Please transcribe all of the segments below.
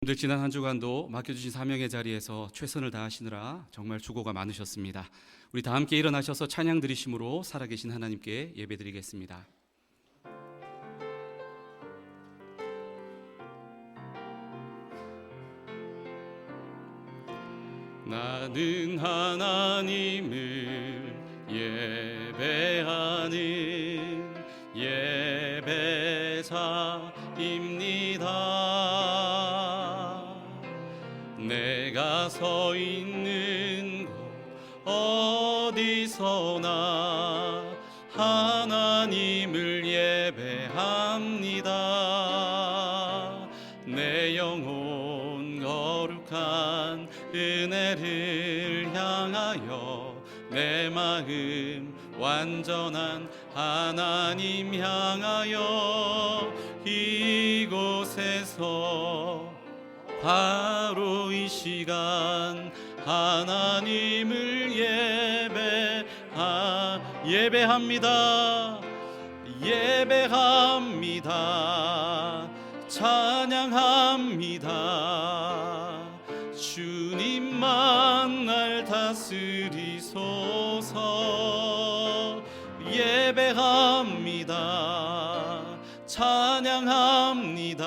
오늘 지난 한 주간도 맡겨주신 사명의 자리에서 최선을 다하시느라 정말 수고가 많으셨습니다. 우리 다 함께 일어나셔서 찬양 드리심으로 살아계신 하나님께 예배드리겠습니다. 나는 하나님을 예배하는 예배자입니다. 내가 서 있는 곳 어디서나 하나님을 예배합니다. 내 영혼 거룩한 은혜를 향하여 내 마음 완전한 하나님 향하여 이곳에서 바로 이 시간 하나님을 예배합니다. 예배합니다. 찬양합니다. 주님만 날 다스리소서. 예배합니다. 찬양합니다.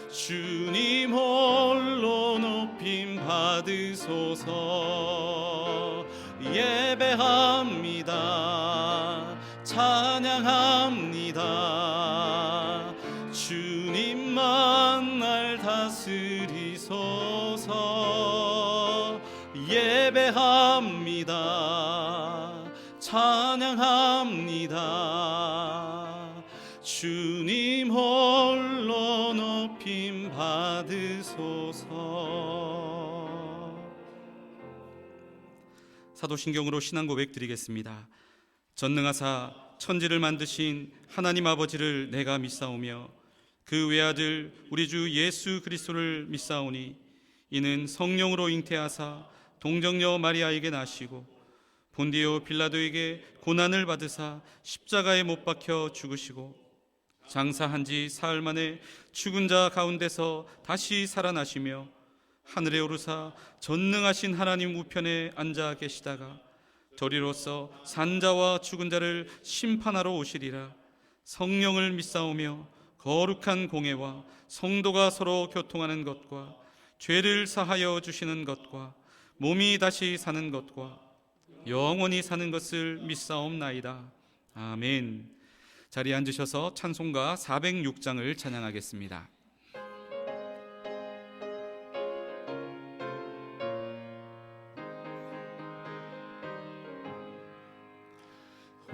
주님 홀로 높임 받으소서. 예배합니다. 찬양합니다. 주님만 날 다스리소서. 예배합니다. 찬양합니다. 주님 홀로 높임 받으소서. 사도신경으로 신앙 고백 드리겠습니다. 전능하사 천지를 만드신 하나님 아버지를 내가 믿사오며 그 외아들 우리 주 예수 그리스도를 믿사오니 이는 성령으로 잉태하사 동정녀 마리아에게 나시고 본디오 빌라도에게 고난을 받으사 십자가에 못 박혀 죽으시고 장사한 지 사흘 만에 죽은 자 가운데서 다시 살아나시며 하늘에 오르사 전능하신 하나님 우편에 앉아 계시다가 저리로서 산자와 죽은 자를 심판하러 오시리라. 성령을 믿사오며 거룩한 공회와 성도가 서로 교통하는 것과 죄를 사하여 주시는 것과 몸이 다시 사는 것과 영원히 사는 것을 믿사옵나이다. 아멘. 자리에 앉으셔서 찬송가 406장을 찬양하겠습니다.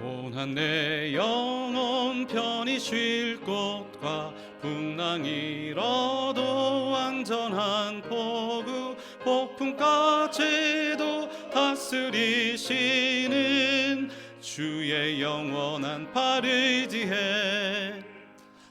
온한 내 영혼 편히 쉴 곳과 풍랑 일어도 안전한 포구 폭풍까지도 다스리시는 주의 영원한 팔을 의지해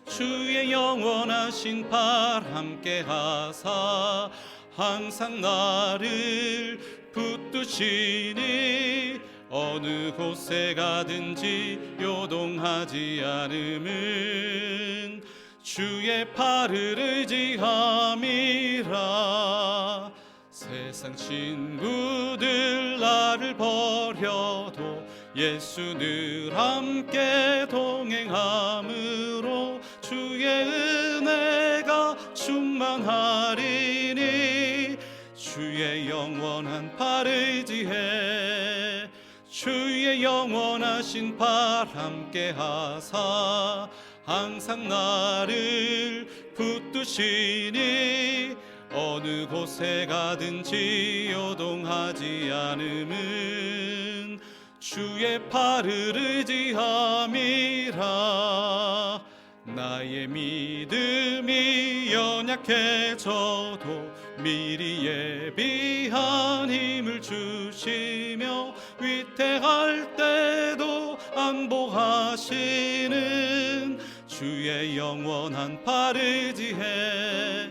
주의 영원하신 팔 함께 하사 항상 나를 붙드시니 어느 곳에 가든지 요동하지 않음은 주의 팔을 의지함이라. 세상 친구들 나를 버려도 예수 늘 함께 동행함으로 주의 은혜가 충만하리니 주의 영원한 팔을 의지해 주의 영원하신 팔 함께 하사 항상 나를 붙드시니 어느 곳에 가든지 요동하지 않음은 주의 팔을 의지함이라. 나의 믿음이 연약해져도 미리 예비한 힘을 주시며 위태할 때도 안보하시는 주의 영원한 팔을 의지해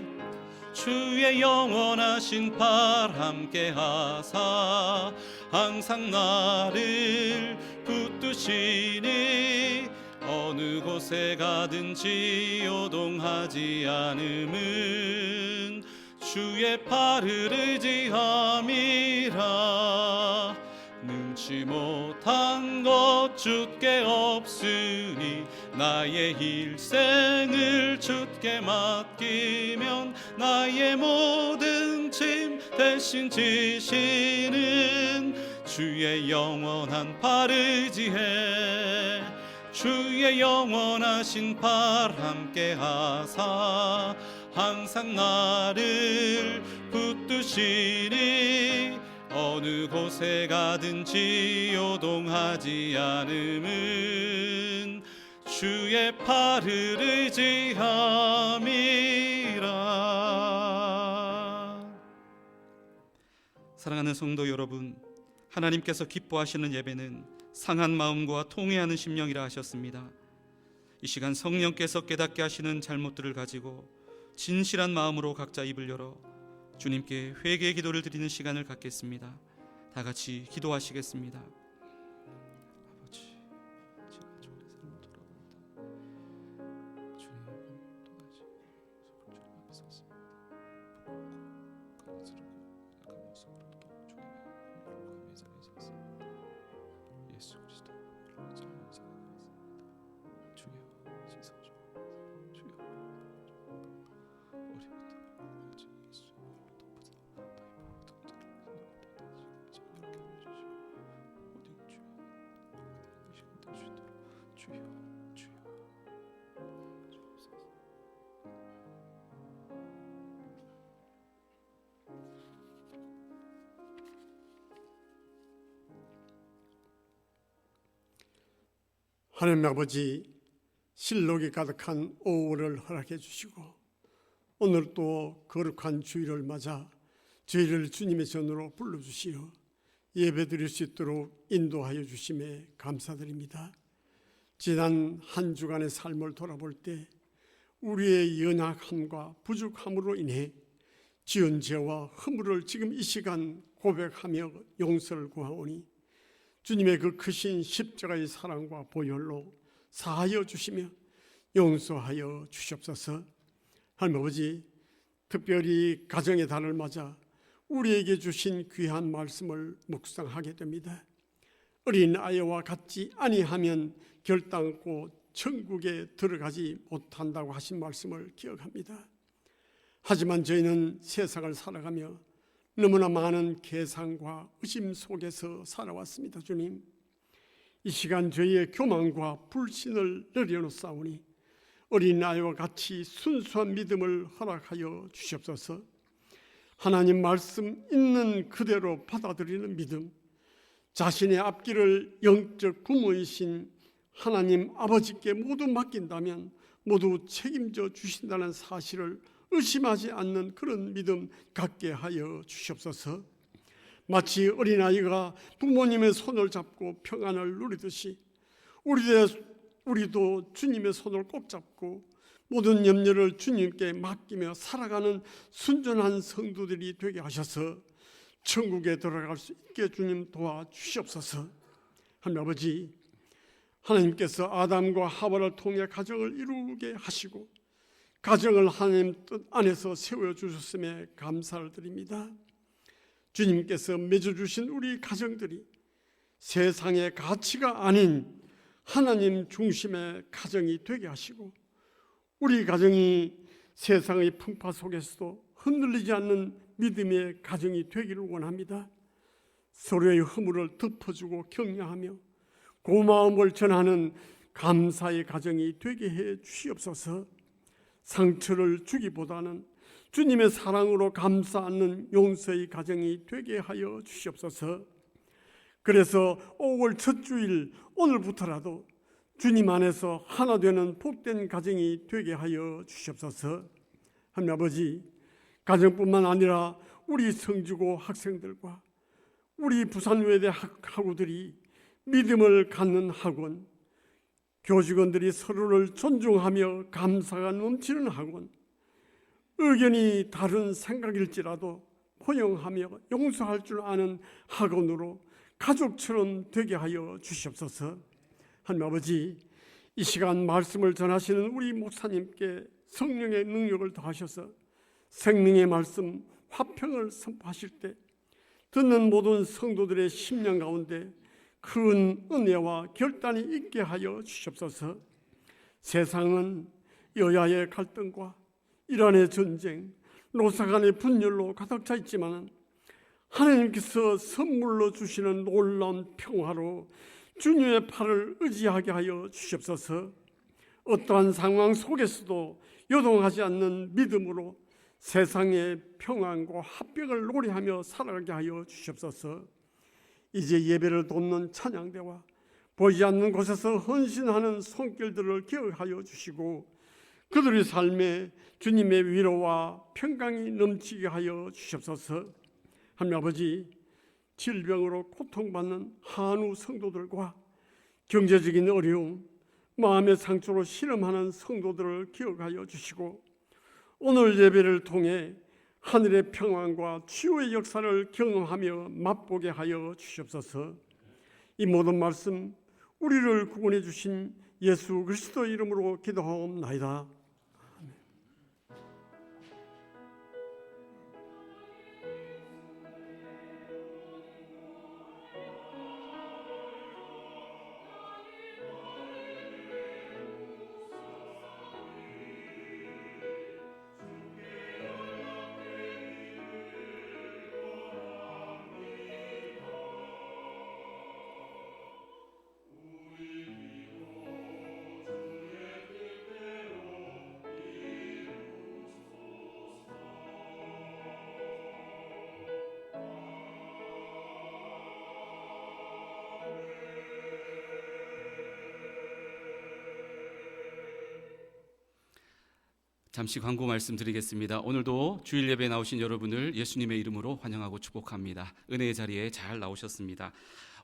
주의 영원하신 팔 함께 하사 항상 나를 붙드시니 어느 곳에 가든지 요동하지 않음은 주의 팔을 의지함이라. 능치 못한 것 주께 없으니 나의 일생을 주께 맡기면 나의 모든 짐 대신 지시는 주의 영원한 팔 의지해. 주의 영원하신 팔 함께 하사 항상 나를 붙드시니 어느 곳에 가든지 요동하지 않음은 주의 팔을 의지함이라. 사랑하는 성도 여러분, 하나님께서 기뻐하시는 예배는 상한 마음과 통회하는 심령이라 하셨습니다. 이 시간 성령께서 깨닫게 하시는 잘못들을 가지고 진실한 마음으로 각자 입을 열어 주님께 회개의 기도를 드리는 시간을 갖겠습니다. 다 같이 기도하시겠습니다. 아버지, 제가 저의 삶을 돌아봅니다. 주님 또다시 주님 앞에 섰습니다. 부끄럽고 가증스럽고 약한 모습으로 주님의 하늘과 매장에 섰습니다. 예수 그리스도 이름으로 찬양하겠습니다. 주여 씻어줘. 주여 어리부터 아버지 예수 하나님 아버지, 실록이 가득한 오후를 허락해 주시고 오늘 또 거룩한 주일을 맞아 저희를 주님의 전으로 불러주시어 예배드릴 수 있도록 인도하여 주심에 감사드립니다. 지난 한 주간의 삶을 돌아볼 때 우리의 연약함과 부족함으로 인해 지은 죄와 허물을 지금 이 시간 고백하며 용서를 구하오니 주님의 그 크신 십자가의 사랑과 보혈로 사하여 주시며 용서하여 주시옵소서. 하나님 아버지, 특별히 가정의 달을 맞아 우리에게 주신 귀한 말씀을 묵상하게 됩니다. 어린 아이와 같지 아니하면 결단코 천국에 들어가지 못한다고 하신 말씀을 기억합니다. 하지만 저희는 세상을 살아가며 너무나 많은 계산과 의심 속에서 살아왔습니다. 주님, 이 시간 저희의 교만과 불신을 내려놓사오니 어린아이와 같이 순수한 믿음을 허락하여 주시옵소서. 하나님 말씀 있는 그대로 받아들이는 믿음, 자신의 앞길을 영적 부모이신 하나님 아버지께 모두 맡긴다면 모두 책임져 주신다는 사실을 의심하지 않는 그런 믿음 갖게 하여 주시옵소서. 마치 어린아이가 부모님의 손을 잡고 평안을 누리듯이 우리도 주님의 손을 꼭 잡고 모든 염려를 주님께 맡기며 살아가는 순전한 성도들이 되게 하셔서 천국에 들어갈 수 있게 주님 도와주시옵소서. 하나님 아버지, 하나님께서 아담과 하와를 통해 가정을 이루게 하시고 가정을 하나님 뜻 안에서 세워주셨음에 감사를 드립니다. 주님께서 맺어주신 우리 가정들이 세상의 가치가 아닌 하나님 중심의 가정이 되게 하시고 우리 가정이 세상의 풍파 속에서도 흔들리지 않는 믿음의 가정이 되기를 원합니다. 서로의 허물을 덮어주고 격려하며 고마움을 전하는 감사의 가정이 되게 해 주시옵소서. 상처를 주기보다는 주님의 사랑으로 감싸는 용서의 가정이 되게 하여 주시옵소서. 그래서 5월 첫 주일 오늘부터라도 주님 안에서 하나 되는 복된 가정이 되게 하여 주시옵소서. 하나님 아버지, 가정뿐만 아니라 우리 성주고 학생들과 우리 부산외대 학우들이 믿음을 갖는 학원, 교직원들이 서로를 존중하며 감사가 넘치는 학원, 의견이 다른 생각일지라도 포용하며 용서할 줄 아는 학원으로 가족처럼 되게 하여 주시옵소서. 하나님 아버지, 이 시간 말씀을 전하시는 우리 목사님께 성령의 능력을 더하셔서 생명의 말씀 화평을 선포하실 때 듣는 모든 성도들의 심령 가운데 큰 은혜와 결단이 있게 하여 주시옵소서. 세상은 여야의 갈등과 이란의 전쟁, 노사 간의 분열로 가득 차 있지만 하나님께서 선물로 주시는 놀라운 평화로 주님의 팔을 의지하게 하여 주시옵소서. 어떠한 상황 속에서도 요동하지 않는 믿음으로 세상의 평안과 합병을 노래하며 살아가게 하여 주시옵소서. 이제 예배를 돕는 찬양대와 보이지 않는 곳에서 헌신하는 손길들을 기억하여 주시고 그들의 삶에 주님의 위로와 평강이 넘치게 하여 주시옵소서. 하나님 아버지, 질병으로 고통받는 한우 성도들과 경제적인 어려움, 마음의 상처로 실험하는 성도들을 기억하여 주시고 오늘 예배를 통해 하늘의 평안과 치유의 역사를 경험하며 맛보게 하여 주시옵소서. 이 모든 말씀 우리를 구원해 주신 예수 그리스도 이름으로 기도하옵나이다. 잠시 광고 말씀드리겠습니다. 오늘도 주일 예배에 나오신 여러분을 예수님의 이름으로 환영하고 축복합니다. 은혜의 자리에 잘 나오셨습니다.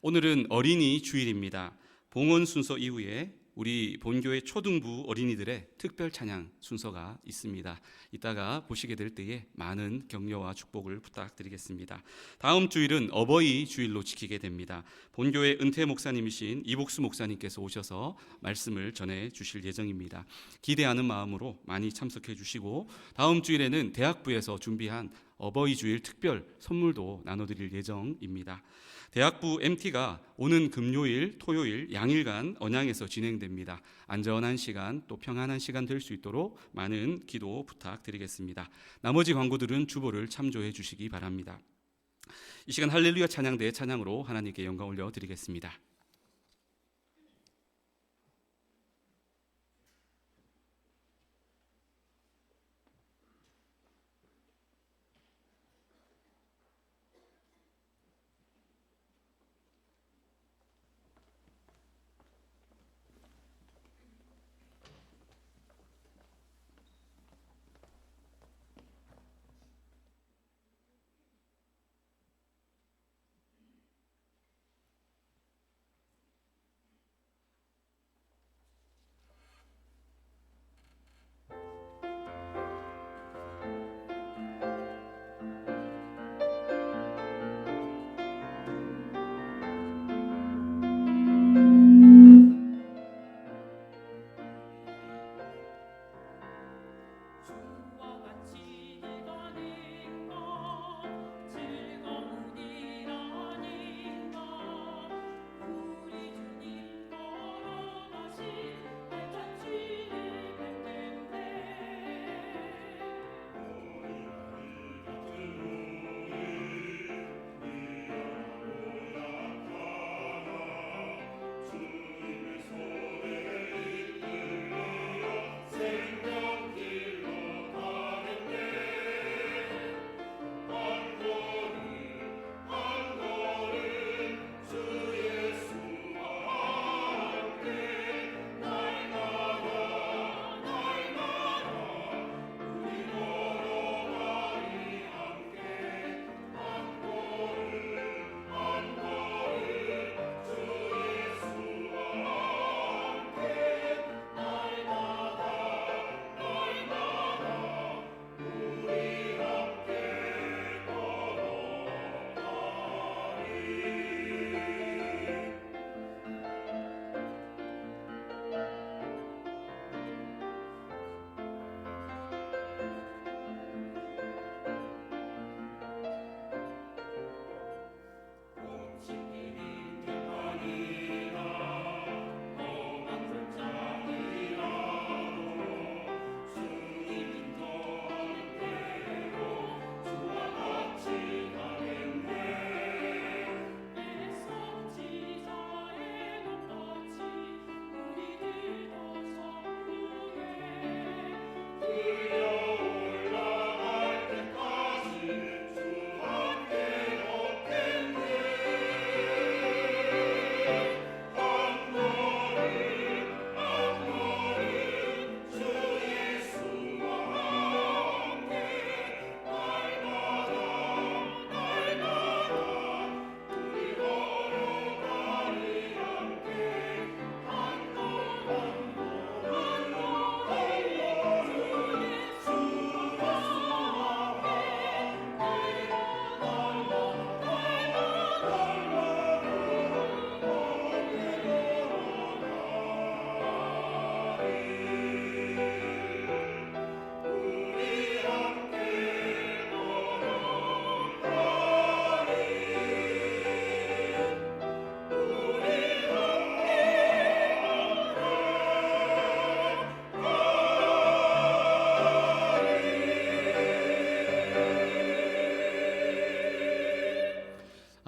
오늘은 어린이 주일입니다. 봉헌 순서 이후에 우리 본교회 초등부 어린이들의 특별 찬양 순서가 있습니다. 이따가 보시게 될 때에 많은 격려와 축복을 부탁드리겠습니다. 다음 주일은 어버이 주일로 지키게 됩니다. 본교회 은퇴 목사님이신 이복수 목사님께서 오셔서 말씀을 전해 주실 예정입니다. 기대하는 마음으로 많이 참석해 주시고 다음 주일에는 대학부에서 준비한 어버이 주일 특별 선물도 나눠드릴 예정입니다. 대학부 MT가 오는 금요일, 토요일 양일간 언양에서 진행됩니다. 안전한 시간 또 평안한 시간 될 수 있도록 많은 기도 부탁드리겠습니다. 나머지 광고들은 주보를 참조해 주시기 바랍니다. 이 시간 할렐루야 찬양대의 찬양으로 하나님께 영광 올려드리겠습니다.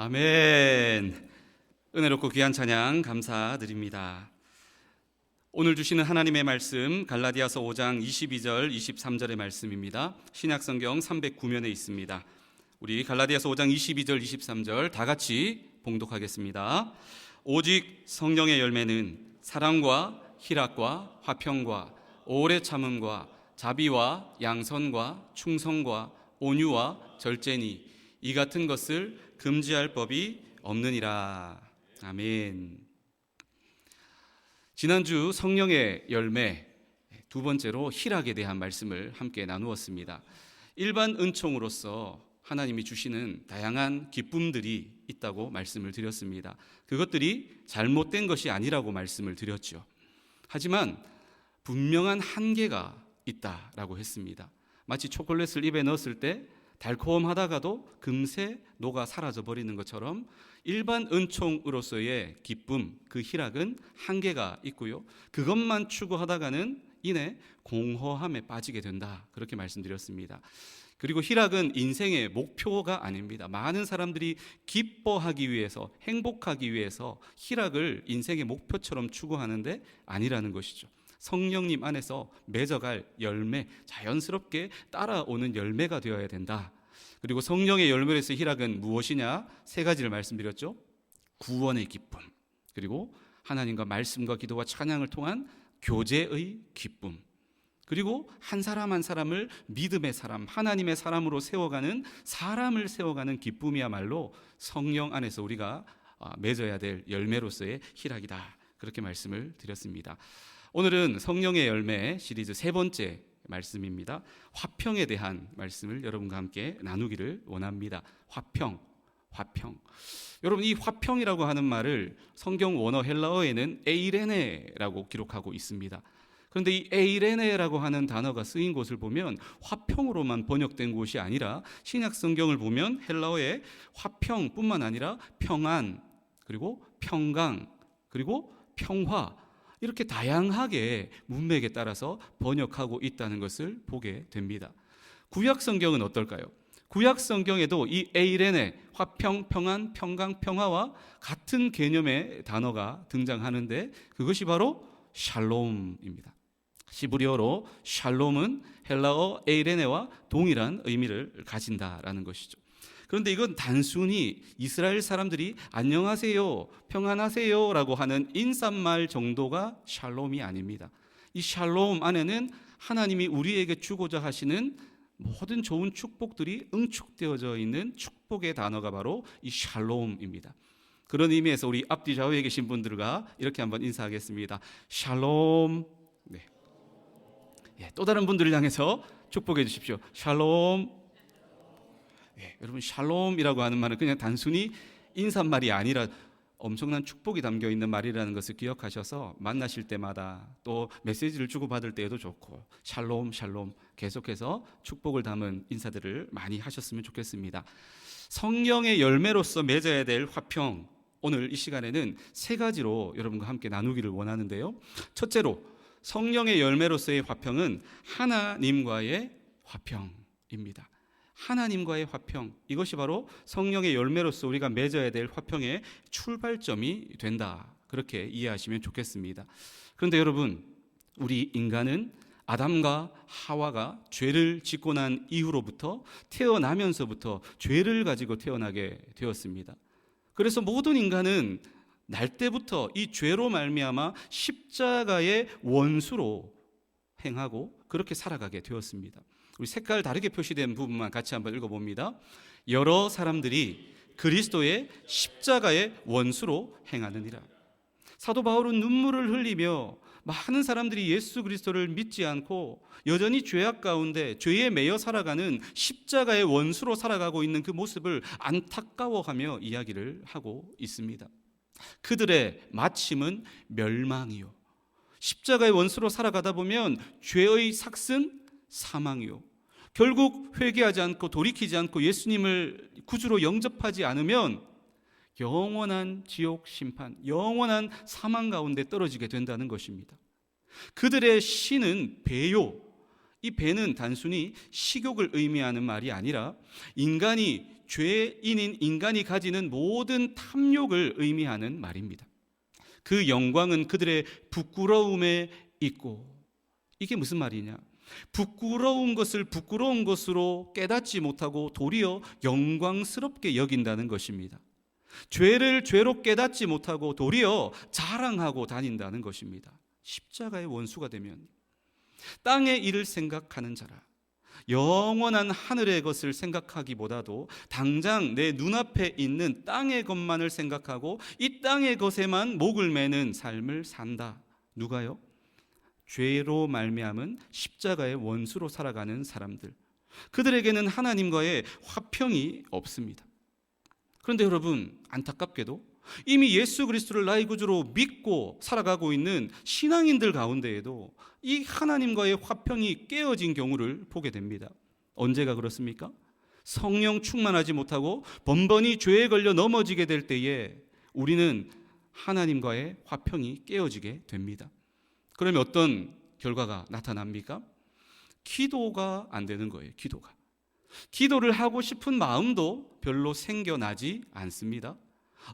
아멘. 은혜롭고 귀한 찬양 감사드립니다. 오늘 주시는 하나님의 말씀 갈라디아서 5장 22절 23절의 말씀입니다. 신약성경 309면에 있습니다. 우리 갈라디아서 5장 22절 23절 다 같이 봉독하겠습니다. 오직 성령의 열매는 사랑과 희락과 화평과 오래 참음과 자비와 양선과 충성과 온유와 절제니 이 같은 것을 금지할 법이 없느니라. 아멘. 지난주 성령의 열매 두 번째로 희락에 대한 말씀을 함께 나누었습니다. 일반 은총으로서 하나님이 주시는 다양한 기쁨들이 있다고 말씀을 드렸습니다. 그것들이 잘못된 것이 아니라고 말씀을 드렸죠. 하지만 분명한 한계가 있다라고 했습니다. 마치 초콜릿을 입에 넣었을 때 달콤하다가도 금세 녹아 사라져 버리는 것처럼 일반 은총으로서의 기쁨, 그 희락은 한계가 있고요. 그것만 추구하다가는 이내 공허함에 빠지게 된다. 그렇게 말씀드렸습니다. 그리고 희락은 인생의 목표가 아닙니다. 많은 사람들이 기뻐하기 위해서, 행복하기 위해서 희락을 인생의 목표처럼 추구하는데 아니라는 것이죠. 성령님 안에서 맺어갈 열매, 자연스럽게 따라오는 열매가 되어야 된다. 그리고 성령의 열매로서 희락은 무엇이냐? 세 가지를 말씀드렸죠. 구원의 기쁨, 그리고 하나님과 말씀과 기도와 찬양을 통한 교제의 기쁨, 그리고 한 사람 한 사람을 믿음의 사람, 하나님의 사람으로 세워가는, 사람을 세워가는 기쁨이야말로 성령 안에서 우리가 맺어야 될 열매로서의 희락이다. 그렇게 말씀을 드렸습니다. 오늘은 성령의 열매 시리즈 세 번째 말씀입니다. 화평에 대한 말씀을 여러분과 함께 나누기를 원합니다. 화평. 여러분, 이 화평이라고 하는 말을 성경 원어 헬라어에는 에이레네라고 기록하고 있습니다. 그런데 이 에이레네라고 하는 단어가 쓰인 곳을 보면 화평으로만 번역된 곳이 아니라 신약 성경을 보면 헬라어에 화평뿐만 아니라 평안, 그리고 평강, 그리고 평화, 이렇게 다양하게 문맥에 따라서 번역하고 있다는 것을 보게 됩니다. 구약 성경은 어떨까요? 구약 성경에도 이 에이레네, 화평, 평안, 평강, 평화와 같은 개념의 단어가 등장하는데 그것이 바로 샬롬입니다. 히브리어로 샬롬은 헬라어 에이레네와 동일한 의미를 가진다라는 것이죠. 그런데 이건 단순히 이스라엘 사람들이 안녕하세요, 평안하세요 라고 하는 인사말 정도가 샬롬이 아닙니다. 이 샬롬 안에는 하나님이 우리에게 주고자 하시는 모든 좋은 축복들이 응축되어져 있는 축복의 단어가 바로 이 샬롬입니다. 그런 의미에서 우리 앞뒤 좌우에 계신 분들과 이렇게 한번 인사하겠습니다. 샬롬. 네. 또 다른 분들을 향해서 축복해 주십시오. 샬롬. 여러분, 샬롬이라고 하는 말은 그냥 단순히 인사말이 아니라 엄청난 축복이 담겨 있는 말이라는 것을 기억하셔서 만나실 때마다 또 메시지를 주고받을 때에도 좋고 샬롬 계속해서 축복을 담은 인사들을 많이 하셨으면 좋겠습니다. 성령의 열매로서 맺어야 될 화평, 오늘 이 시간에는 세 가지로 여러분과 함께 나누기를 원하는데요. 첫째로 성령의 열매로서의 화평은 하나님과의 화평입니다. 하나님과의 화평, 이것이 바로 성령의 열매로서 우리가 맺어야 될 화평의 출발점이 된다. 그렇게 이해하시면 좋겠습니다. 그런데 여러분, 우리 인간은 아담과 하와가 죄를 짓고 난 이후로부터 태어나면서부터 죄를 가지고 태어나게 되었습니다. 그래서 모든 인간은 날 때부터 이 죄로 말미암아 십자가의 원수로 행하고 그렇게 살아가게 되었습니다. 우리 색깔 다르게 표시된 부분만 같이 한번 읽어봅니다. 여러 사람들이 그리스도의 십자가의 원수로 행하느니라. 사도 바울은 눈물을 흘리며 많은 사람들이 예수 그리스도를 믿지 않고 여전히 죄악 가운데 죄에 매여 살아가는 십자가의 원수로 살아가고 있는 그 모습을 안타까워하며 이야기를 하고 있습니다. 그들의 마침은 멸망이요, 십자가의 원수로 살아가다 보면 죄의 삭슨 사망이요, 결국 회개하지 않고 돌이키지 않고 예수님을 구주로 영접하지 않으면 영원한 지옥 심판, 영원한 사망 가운데 떨어지게 된다는 것입니다. 그들의 신은 배요. 이 배는 단순히 식욕을 의미하는 말이 아니라 인간이, 죄인인 인간이 가지는 모든 탐욕을 의미하는 말입니다. 그 영광은 그들의 부끄러움에 있고, 이게 무슨 말이냐? 부끄러운 것을 부끄러운 것으로 깨닫지 못하고 도리어 영광스럽게 여긴다는 것입니다. 죄를 죄로 깨닫지 못하고 도리어 자랑하고 다닌다는 것입니다. 십자가의 원수가 되면 땅의 일을 생각하는 자라, 영원한 하늘의 것을 생각하기보다도 당장 내 눈앞에 있는 땅의 것만을 생각하고 이 땅의 것에만 목을 매는 삶을 산다. 누가요? 죄로 말미암은 십자가의 원수로 살아가는 사람들, 그들에게는 하나님과의 화평이 없습니다. 그런데 여러분, 안타깝게도 이미 예수 그리스도를 나의 구주로 믿고 살아가고 있는 신앙인들 가운데에도 이 하나님과의 화평이 깨어진 경우를 보게 됩니다. 언제가 그렇습니까? 성령 충만하지 못하고 번번이 죄에 걸려 넘어지게 될 때에 우리는 하나님과의 화평이 깨어지게 됩니다. 그러면 어떤 결과가 나타납니까? 기도가 안 되는 거예요. 기도를 하고 싶은 마음도 별로 생겨나지 않습니다.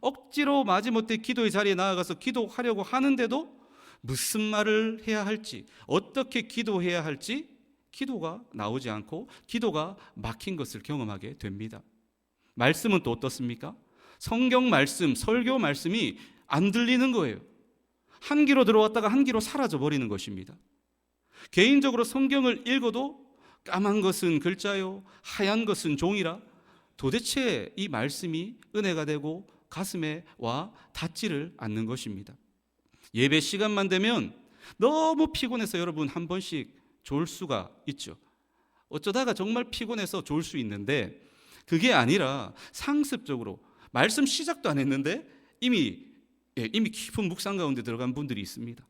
억지로 마지못해 기도의 자리에 나아가서 기도하려고 하는데도 무슨 말을 해야 할지, 어떻게 기도해야 할지 기도가 나오지 않고 기도가 막힌 것을 경험하게 됩니다. 말씀은 또 어떻습니까? 성경 말씀, 설교 말씀이 안 들리는 거예요. 한 귀로 들어왔다가 한 귀로 사라져 버리는 것입니다. 개인적으로 성경을 읽어도 까만 것은 글자요, 하얀 것은 종이라 도대체 이 말씀이 은혜가 되고 가슴에 와 닿지를 않는 것입니다. 예배 시간만 되면 너무 피곤해서 여러분 한 번씩 졸 수가 있죠. 어쩌다가 정말 피곤해서 졸 수 있는데 그게 아니라 상습적으로 말씀 시작도 안 했는데 이미 깊은 묵상 가운데 들어간 분들이 있습니다.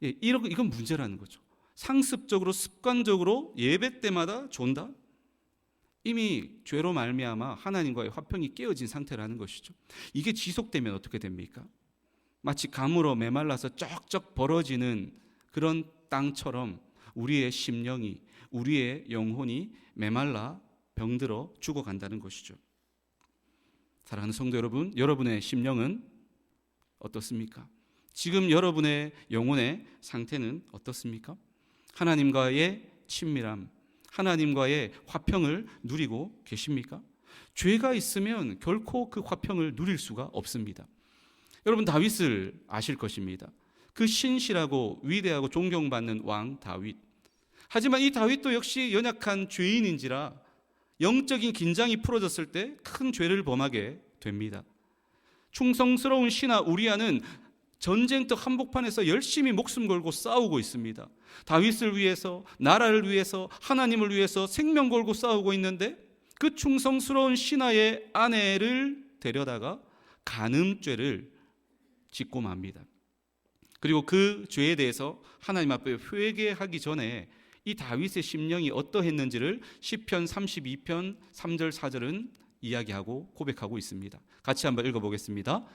이건 문제라는 거죠. 상습적으로 습관적으로 예배 때마다 존다? 이미 죄로 말미암아 하나님과의 화평이 깨어진 상태라는 것이죠. 이게 지속되면 어떻게 됩니까? 마치 가물어 메말라서 쩍쩍 벌어지는 그런 땅처럼 우리의 심령이, 우리의 영혼이 메말라 병들어 죽어간다는 것이죠. 사랑하는 성도 여러분, 여러분의 심령은 어떻습니까? 지금 여러분의 영혼의 상태는 어떻습니까? 하나님과의 친밀함, 하나님과의 화평을 누리고 계십니까? 죄가 있으면 결코 그 화평을 누릴 수가 없습니다. 여러분, 다윗을 아실 것입니다. 그 신실하고 위대하고 존경받는 왕 다윗. 하지만 이 다윗도 역시 연약한 죄인인지라 영적인 긴장이 풀어졌을 때 큰 죄를 범하게 됩니다. 충성스러운 신하 우리아는 전쟁터 한복판에서 열심히 목숨 걸고 싸우고 있습니다. 다윗을 위해서, 나라를 위해서, 하나님을 위해서 생명 걸고 싸우고 있는데 그 충성스러운 신하의 아내를 데려다가 간음죄를 짓고 맙니다. 그리고 그 죄에 대해서 하나님 앞에 회개하기 전에 이 다윗의 심령이 어떠했는지를 시편 32편 3절 4절은 이야기하고 고백하고 있습니다. 같이 한번 읽어보겠습니다.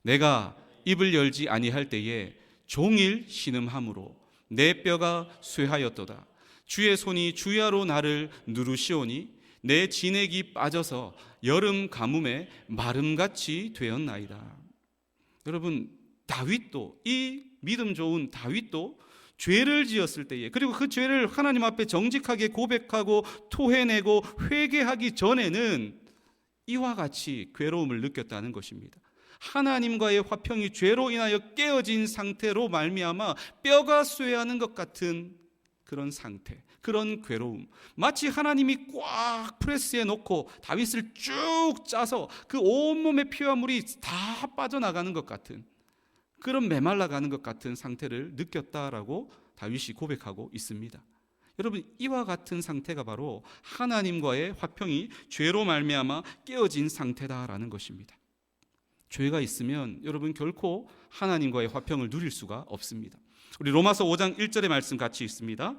내가 입을 열지 아니할 때에 종일 신음함으로 내 뼈가 쇠하였도다. 주의 손이 주야로 나를 누르시오니 내 진액이 빠져서 여름 가뭄에 마름같이 되었나이다. 여러분, 다윗도, 이 믿음 좋은 다윗도 죄를 지었을 때에, 그리고 그 죄를 하나님 앞에 정직하게 고백하고 토해내고 회개하기 전에는 이와 같이 괴로움을 느꼈다는 것입니다. 하나님과의 화평이 죄로 인하여 깨어진 상태로 말미암아 뼈가 쇠하는 것 같은 그런 상태, 그런 괴로움, 마치 하나님이 꽉 프레스에 놓고 다윗을 쭉 짜서 그 온몸의 피와 물이 다 빠져나가는 것 같은, 그런 메말라가는 것 같은 상태를 느꼈다라고 다윗이 고백하고 있습니다. 여러분, 이와 같은 상태가 바로 하나님과의 화평이 죄로 말미암아 깨어진 상태다라는 것입니다. 죄가 있으면 여러분 결코 하나님과의 화평을 누릴 수가 없습니다. 우리 로마서 5장 1절의 말씀 같이 있습니다.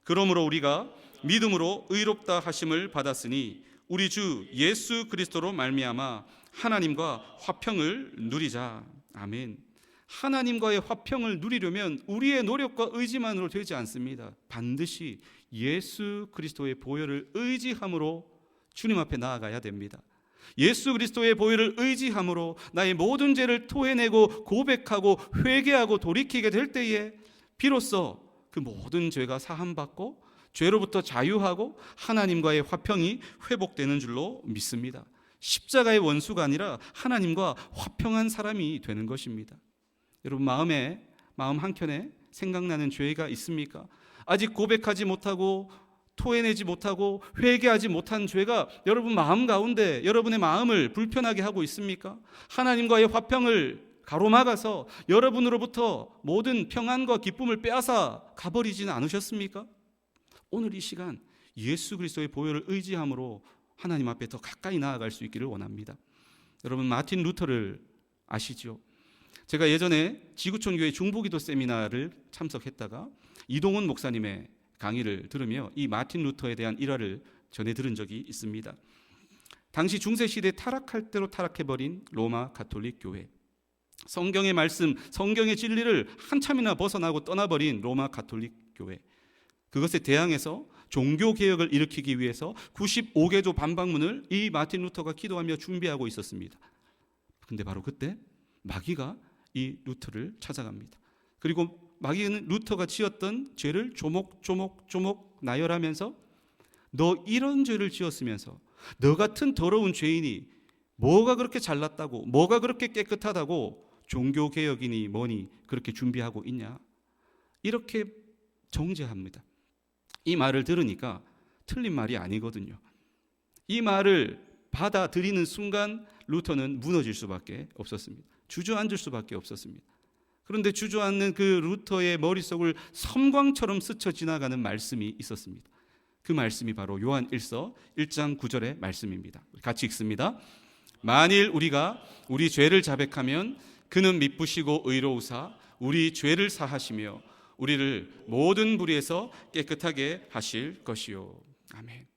그러므로 우리가 믿음으로 의롭다 하심을 받았으니 우리 주 예수 그리스도로 말미암아 하나님과 화평을 누리자. 아멘. 하나님과의 화평을 누리려면 우리의 노력과 의지만으로 되지 않습니다. 반드시 예수 그리스도의 보혈을 의지함으로 주님 앞에 나아가야 됩니다. 예수 그리스도의 보혈을 의지함으로 나의 모든 죄를 토해내고 고백하고 회개하고 돌이키게 될 때에 비로소 그 모든 죄가 사함받고 죄로부터 자유하고 하나님과의 화평이 회복되는 줄로 믿습니다. 십자가의 원수가 아니라 하나님과 화평한 사람이 되는 것입니다. 여러분, 마음 한켠에 생각나는 죄가 있습니까? 아직 고백하지 못하고 토해내지 못하고 회개하지 못한 죄가 여러분 마음 가운데 여러분의 마음을 불편하게 하고 있습니까? 하나님과의 화평을 가로막아서 여러분으로부터 모든 평안과 기쁨을 빼앗아 가버리지는 않으셨습니까? 오늘 이 시간 예수 그리스도의 보혈을 의지함으로 하나님 앞에 더 가까이 나아갈 수 있기를 원합니다. 여러분, 마틴 루터를 아시죠? 제가 예전에 지구촌 교회 중보기도 세미나를 참석했다가 이동훈 목사님의 강의를 들으며 이 마틴 루터에 대한 일화를 전해 들은 적이 있습니다. 당시 중세시대 타락할 대로 타락해버린 로마 가톨릭 교회, 성경의 말씀, 성경의 진리를 한참이나 벗어나고 떠나버린 로마 가톨릭 교회, 그것에 대항해서 종교개혁을 일으키기 위해서 95개조 반박문을 이 마틴 루터가 기도하며 준비하고 있었습니다. 근데 바로 그때 마귀가 이 루터를 찾아갑니다. 그리고 마귀는 루터가 지었던 죄를 조목조목 나열하면서 너 이런 죄를 지었으면서 너 같은 더러운 죄인이 뭐가 그렇게 잘났다고, 뭐가 그렇게 깨끗하다고 종교개혁이니 뭐니 그렇게 준비하고 있냐, 이렇게 정죄합니다. 이 말을 들으니까 틀린 말이 아니거든요. 이 말을 받아들이는 순간 루터는 무너질 수밖에 없었습니다. 주저앉을 수밖에 없었습니다. 그런데 주저앉는 그 루터의 머릿속을 섬광처럼 스쳐 지나가는 말씀이 있었습니다. 그 말씀이 바로 요한 1서 1장 9절의 말씀입니다. 같이 읽습니다. 만일 우리가 우리 죄를 자백하면 그는 미쁘시고 의로우사 우리 죄를 사하시며 우리를 모든 불의에서 깨끗하게 하실 것이요. 아멘.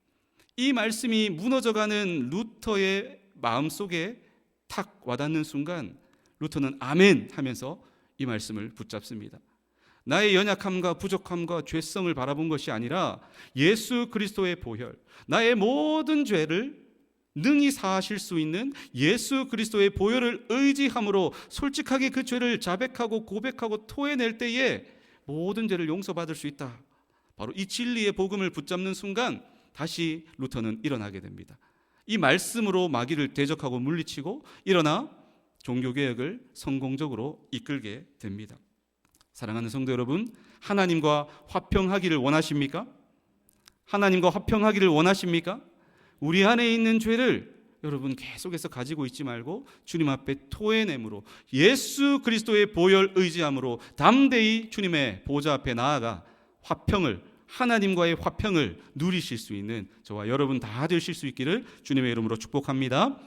이 말씀이 무너져가는 루터의 마음속에 탁 와닿는 순간 루터는 아멘 하면서 이 말씀을 붙잡습니다. 나의 연약함과 부족함과 죄성을 바라본 것이 아니라 예수 그리스도의 보혈, 나의 모든 죄를 능히 사하실 수 있는 예수 그리스도의 보혈을 의지함으로 솔직하게 그 죄를 자백하고 고백하고 토해낼 때에 모든 죄를 용서받을 수 있다. 바로 이 진리의 복음을 붙잡는 순간 다시 루터는 일어나게 됩니다. 이 말씀으로 마귀를 대적하고 물리치고 일어나 종교개혁을 성공적으로 이끌게 됩니다. 사랑하는 성도 여러분, 하나님과 화평하기를 원하십니까? 하나님과 화평하기를 원하십니까? 우리 안에 있는 죄를 여러분 계속해서 가지고 있지 말고 주님 앞에 토해냄으로 예수 그리스도의 보혈 의지함으로 담대히 주님의 보좌 앞에 나아가 화평을, 하나님과의 화평을 누리실 수 있는 저와 여러분 다 되실 수 있기를 주님의 이름으로 축복합니다.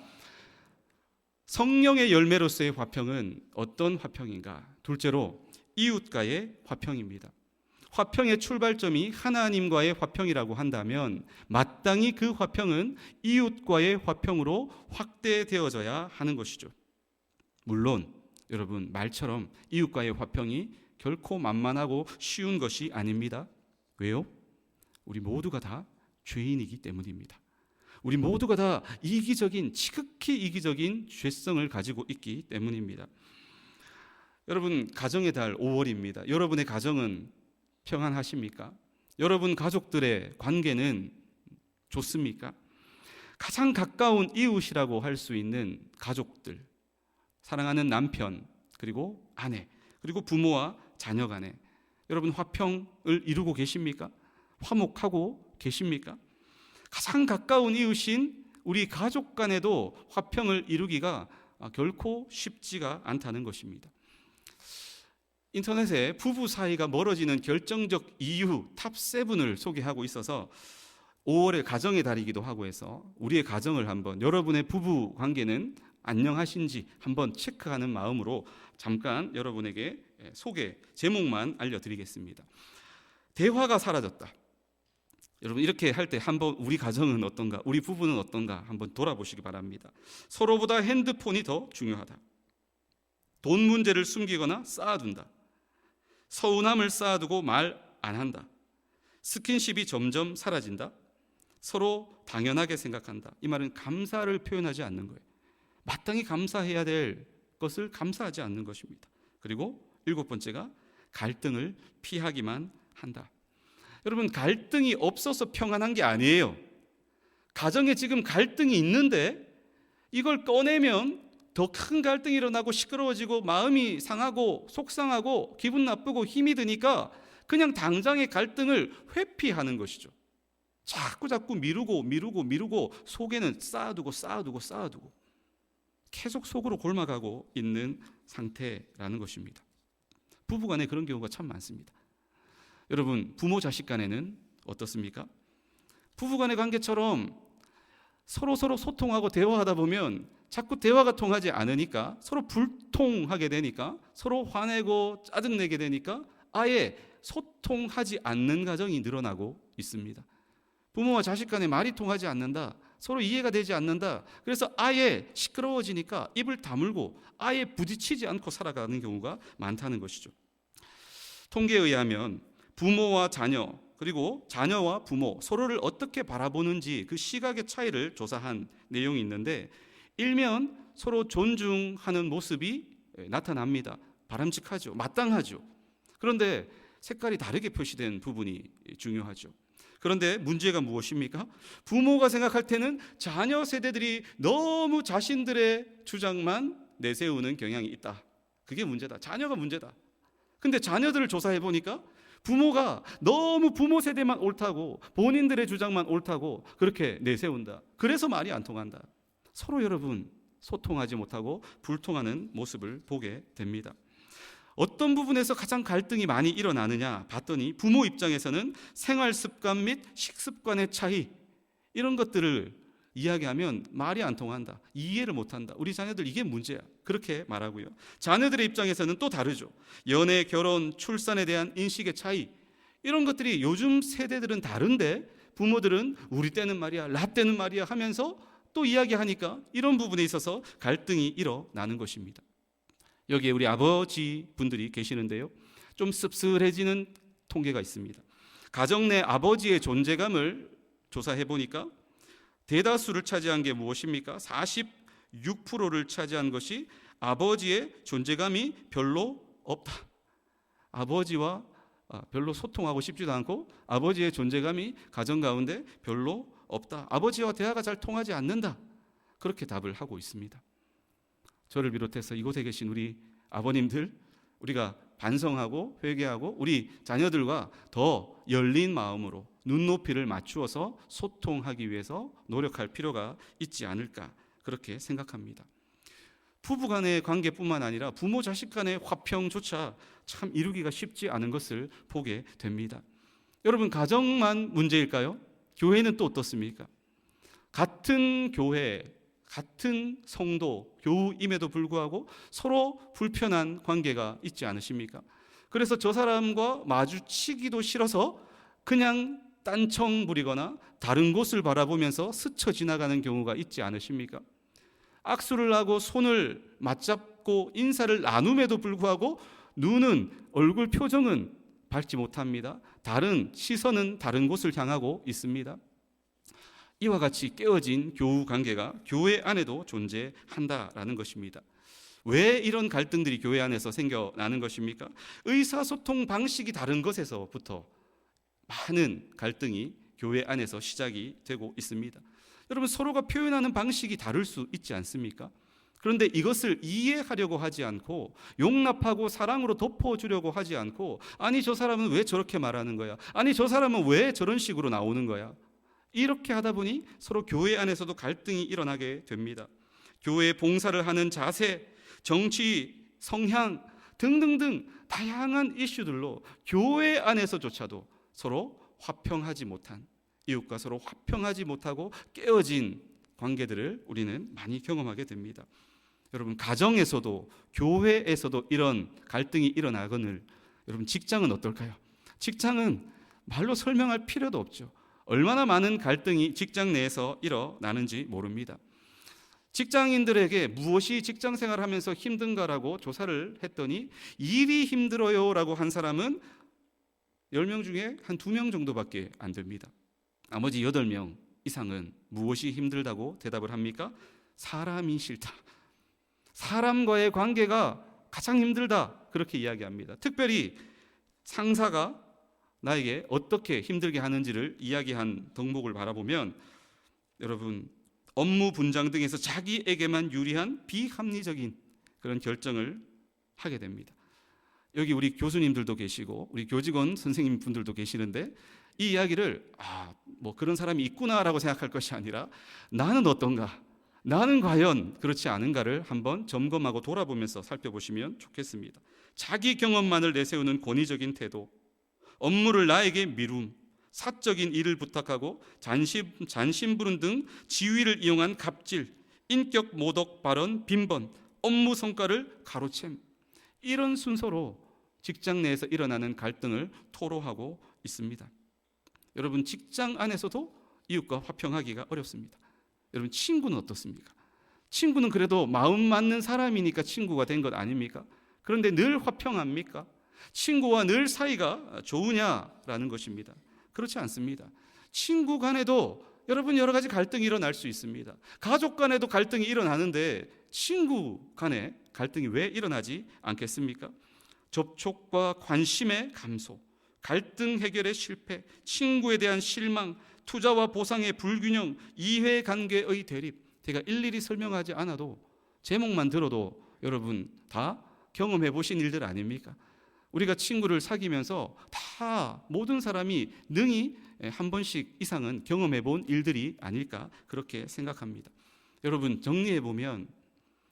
성령의 열매로서의 화평은 어떤 화평인가? 둘째로 이웃과의 화평입니다. 화평의 출발점이 하나님과의 화평이라고 한다면 마땅히 그 화평은 이웃과의 화평으로 확대되어져야 하는 것이죠. 물론 여러분 말처럼 이웃과의 화평이 결코 만만하고 쉬운 것이 아닙니다. 왜요? 우리 모두가 다 죄인이기 때문입니다. 우리 모두가 다 이기적인, 지극히 이기적인 죄성을 가지고 있기 때문입니다. 여러분, 가정의 달 5월입니다. 여러분의 가정은 평안하십니까? 여러분 가족들의 관계는 좋습니까? 가장 가까운 이웃이라고 할 수 있는 가족들, 사랑하는 남편, 그리고 아내, 그리고 부모와 자녀 간에 여러분 화평을 이루고 계십니까? 화목하고 계십니까? 가장 가까운 이웃인 우리 가족 간에도 화평을 이루기가 결코 쉽지가 않다는 것입니다. 인터넷에 부부 사이가 멀어지는 결정적 이유 탑7을 소개하고 있어서 5월에 가정의 달이기도 하고 해서 우리의 가정을 한번, 여러분의 부부 관계는 안녕하신지 한번 체크하는 마음으로 잠깐 여러분에게 소개 제목만 알려드리겠습니다. 대화가 사라졌다. 여러분 이렇게 할 때 한번 우리 가정은 어떤가, 우리 부부는 어떤가 한번 돌아보시기 바랍니다. 서로보다 핸드폰이 더 중요하다. 돈 문제를 숨기거나 쌓아둔다. 서운함을 쌓아두고 말 안 한다. 스킨십이 점점 사라진다. 서로 당연하게 생각한다. 이 말은 감사를 표현하지 않는 거예요. 마땅히 감사해야 될 것을 감사하지 않는 것입니다. 그리고 7번째가 갈등을 피하기만 한다. 여러분 갈등이 없어서 평안한 게 아니에요. 가정에 지금 갈등이 있는데 이걸 꺼내면 더 큰 갈등이 일어나고 시끄러워지고 마음이 상하고 속상하고 기분 나쁘고 힘이 드니까 그냥 당장의 갈등을 회피하는 것이죠. 자꾸 미루고 속에는 쌓아두고 계속 속으로 골마가고 있는 상태라는 것입니다. 부부간에 그런 경우가 참 많습니다. 여러분 부모 자식 간에는 어떻습니까? 부부간의 관계처럼 서로 소통하고 대화하다 보면 자꾸 대화가 통하지 않으니까 서로 불통하게 되니까 서로 화내고 짜증내게 되니까 아예 소통하지 않는 가정이 늘어나고 있습니다. 부모와 자식 간에 말이 통하지 않는다. 서로 이해가 되지 않는다. 그래서 아예 시끄러워지니까 입을 다물고 아예 부딪히지 않고 살아가는 경우가 많다는 것이죠. 통계에 의하면 부모와 자녀, 그리고 자녀와 부모 서로를 어떻게 바라보는지 그 시각의 차이를 조사한 내용이 있는데 일면 서로 존중하는 모습이 나타납니다. 바람직하죠. 마땅하죠. 그런데 색깔이 다르게 표시된 부분이 중요하죠. 그런데 문제가 무엇입니까? 부모가 생각할 때는 자녀 세대들이 너무 자신들의 주장만 내세우는 경향이 있다. 그게 문제다. 자녀가 문제다. 근데 자녀들을 조사해 보니까 부모가 너무 부모 세대만 옳다고 본인들의 주장만 옳다고 그렇게 내세운다. 그래서 말이 안 통한다. 서로 여러분 소통하지 못하고 불통하는 모습을 보게 됩니다. 어떤 부분에서 가장 갈등이 많이 일어나느냐 봤더니 부모 입장에서는 생활 습관 및 식습관의 차이 이런 것들을 이야기하면 말이 안 통한다. 이해를 못한다. 우리 자녀들 이게 문제야. 그렇게 말하고요. 자녀들의 입장에서는 또 다르죠. 연애, 결혼, 출산에 대한 인식의 차이 이런 것들이 요즘 세대들은 다른데 부모들은 우리 때는 말이야, 나 때는 말이야 하면서 또 이야기하니까 이런 부분에 있어서 갈등이 일어나는 것입니다. 여기에 우리 아버지 분들이 계시는데요. 좀 씁쓸해지는 통계가 있습니다. 가정 내 아버지의 존재감을 조사해 보니까 대다수를 차지한 게 무엇입니까? 46%를 차지한 것이 아버지의 존재감이 별로 없다. 아버지와 별로 소통하고 싶지도 않고 아버지의 존재감이 가정 가운데 별로 없다. 아버지와 대화가 잘 통하지 않는다. 그렇게 답을 하고 있습니다. 저를 비롯해서 이곳에 계신 우리 아버님들, 우리가 반성하고 회개하고 우리 자녀들과 더 열린 마음으로 눈높이를 맞추어서 소통하기 위해서 노력할 필요가 있지 않을까 그렇게 생각합니다. 부부 간의 관계뿐만 아니라 부모 자식 간의 화평조차 참 이루기가 쉽지 않은 것을 보게 됩니다. 여러분 가정만 문제일까요? 교회는 또 어떻습니까? 같은 교회, 같은 성도, 교우임에도 불구하고 서로 불편한 관계가 있지 않으십니까? 그래서 저 사람과 마주치기도 싫어서 그냥 딴청 부리거나 다른 곳을 바라보면서 스쳐 지나가는 경우가 있지 않으십니까? 악수를 하고 손을 맞잡고 인사를 나눔에도 불구하고 눈은, 얼굴 표정은 밝지 못합니다. 다른 시선은 다른 곳을 향하고 있습니다. 이와 같이 깨어진 교우 관계가 교회 안에도 존재한다라는 것입니다. 왜 이런 갈등들이 교회 안에서 생겨나는 것입니까? 의사소통 방식이 다른 것에서부터 많은 갈등이 교회 안에서 시작이 되고 있습니다. 여러분, 서로가 표현하는 방식이 다를 수 있지 않습니까? 그런데 이것을 이해하려고 하지 않고 용납하고 사랑으로 덮어주려고 하지 않고, 아니 저 사람은 왜 저렇게 말하는 거야? 아니 저 사람은 왜 저런 식으로 나오는 거야? 이렇게 하다 보니 서로 교회 안에서도 갈등이 일어나게 됩니다. 교회에 봉사를 하는 자세, 정치, 성향 등등등 다양한 이슈들로 교회 안에서조차도 서로 화평하지 못한, 이웃과 서로 화평하지 못하고 깨어진 관계들을 우리는 많이 경험하게 됩니다. 여러분, 가정에서도 교회에서도 이런 갈등이 일어나거늘 여러분, 직장은 어떨까요? 직장은 말로 설명할 필요도 없죠. 얼마나 많은 갈등이 직장 내에서 일어나는지 모릅니다. 직장인들에게 무엇이 직장 생활하면서 힘든가라고 조사를 했더니 일이 힘들어요 라고 한 사람은 10명 중에 한 2명 정도밖에 안 됩니다. 나머지 8명 이상은 무엇이 힘들다고 대답을 합니까? 사람이 싫다. 사람과의 관계가 가장 힘들다. 그렇게 이야기합니다. 특별히 상사가 나에게 어떻게 힘들게 하는지를 이야기한 덕목을 바라보면 여러분, 업무 분장 등에서 자기에게만 유리한 비합리적인 그런 결정을 하게 됩니다. 여기 우리 교수님들도 계시고 우리 교직원 선생님 분들도 계시는데 이 이야기를 뭐 그런 사람이 있구나라고 생각할 것이 아니라 나는 어떤가? 나는 과연 그렇지 않은가를 한번 점검하고 돌아보면서 살펴보시면 좋겠습니다. 자기 경험만을 내세우는 권위적인 태도, 업무를 나에게 미룸, 사적인 일을 부탁하고 잔심부름 등 지위를 이용한 갑질, 인격 모독 발언, 빈번, 업무 성과를 가로챔, 이런 순서로 직장 내에서 일어나는 갈등을 토로하고 있습니다. 여러분, 직장 안에서도 이웃과 화평하기가 어렵습니다. 여러분, 친구는 어떻습니까? 친구는 그래도 마음 맞는 사람이니까 친구가 된 것 아닙니까? 그런데 늘 화평합니까? 친구와 늘 사이가 좋으냐라는 것입니다. 그렇지 않습니다. 친구 간에도 여러분 여러 가지 갈등이 일어날 수 있습니다. 가족 간에도 갈등이 일어나는데 친구 간에 갈등이 왜 일어나지 않겠습니까? 접촉과 관심의 감소, 갈등 해결의 실패, 친구에 대한 실망, 투자와 보상의 불균형, 이해관계의 대립, 제가 일일이 설명하지 않아도 제목만 들어도 여러분 다 경험해 보신 일들 아닙니까? 우리가 친구를 사귀면서 다 모든 사람이 능히 한 번씩 이상은 경험해 본 일들이 아닐까 그렇게 생각합니다. 여러분, 정리해 보면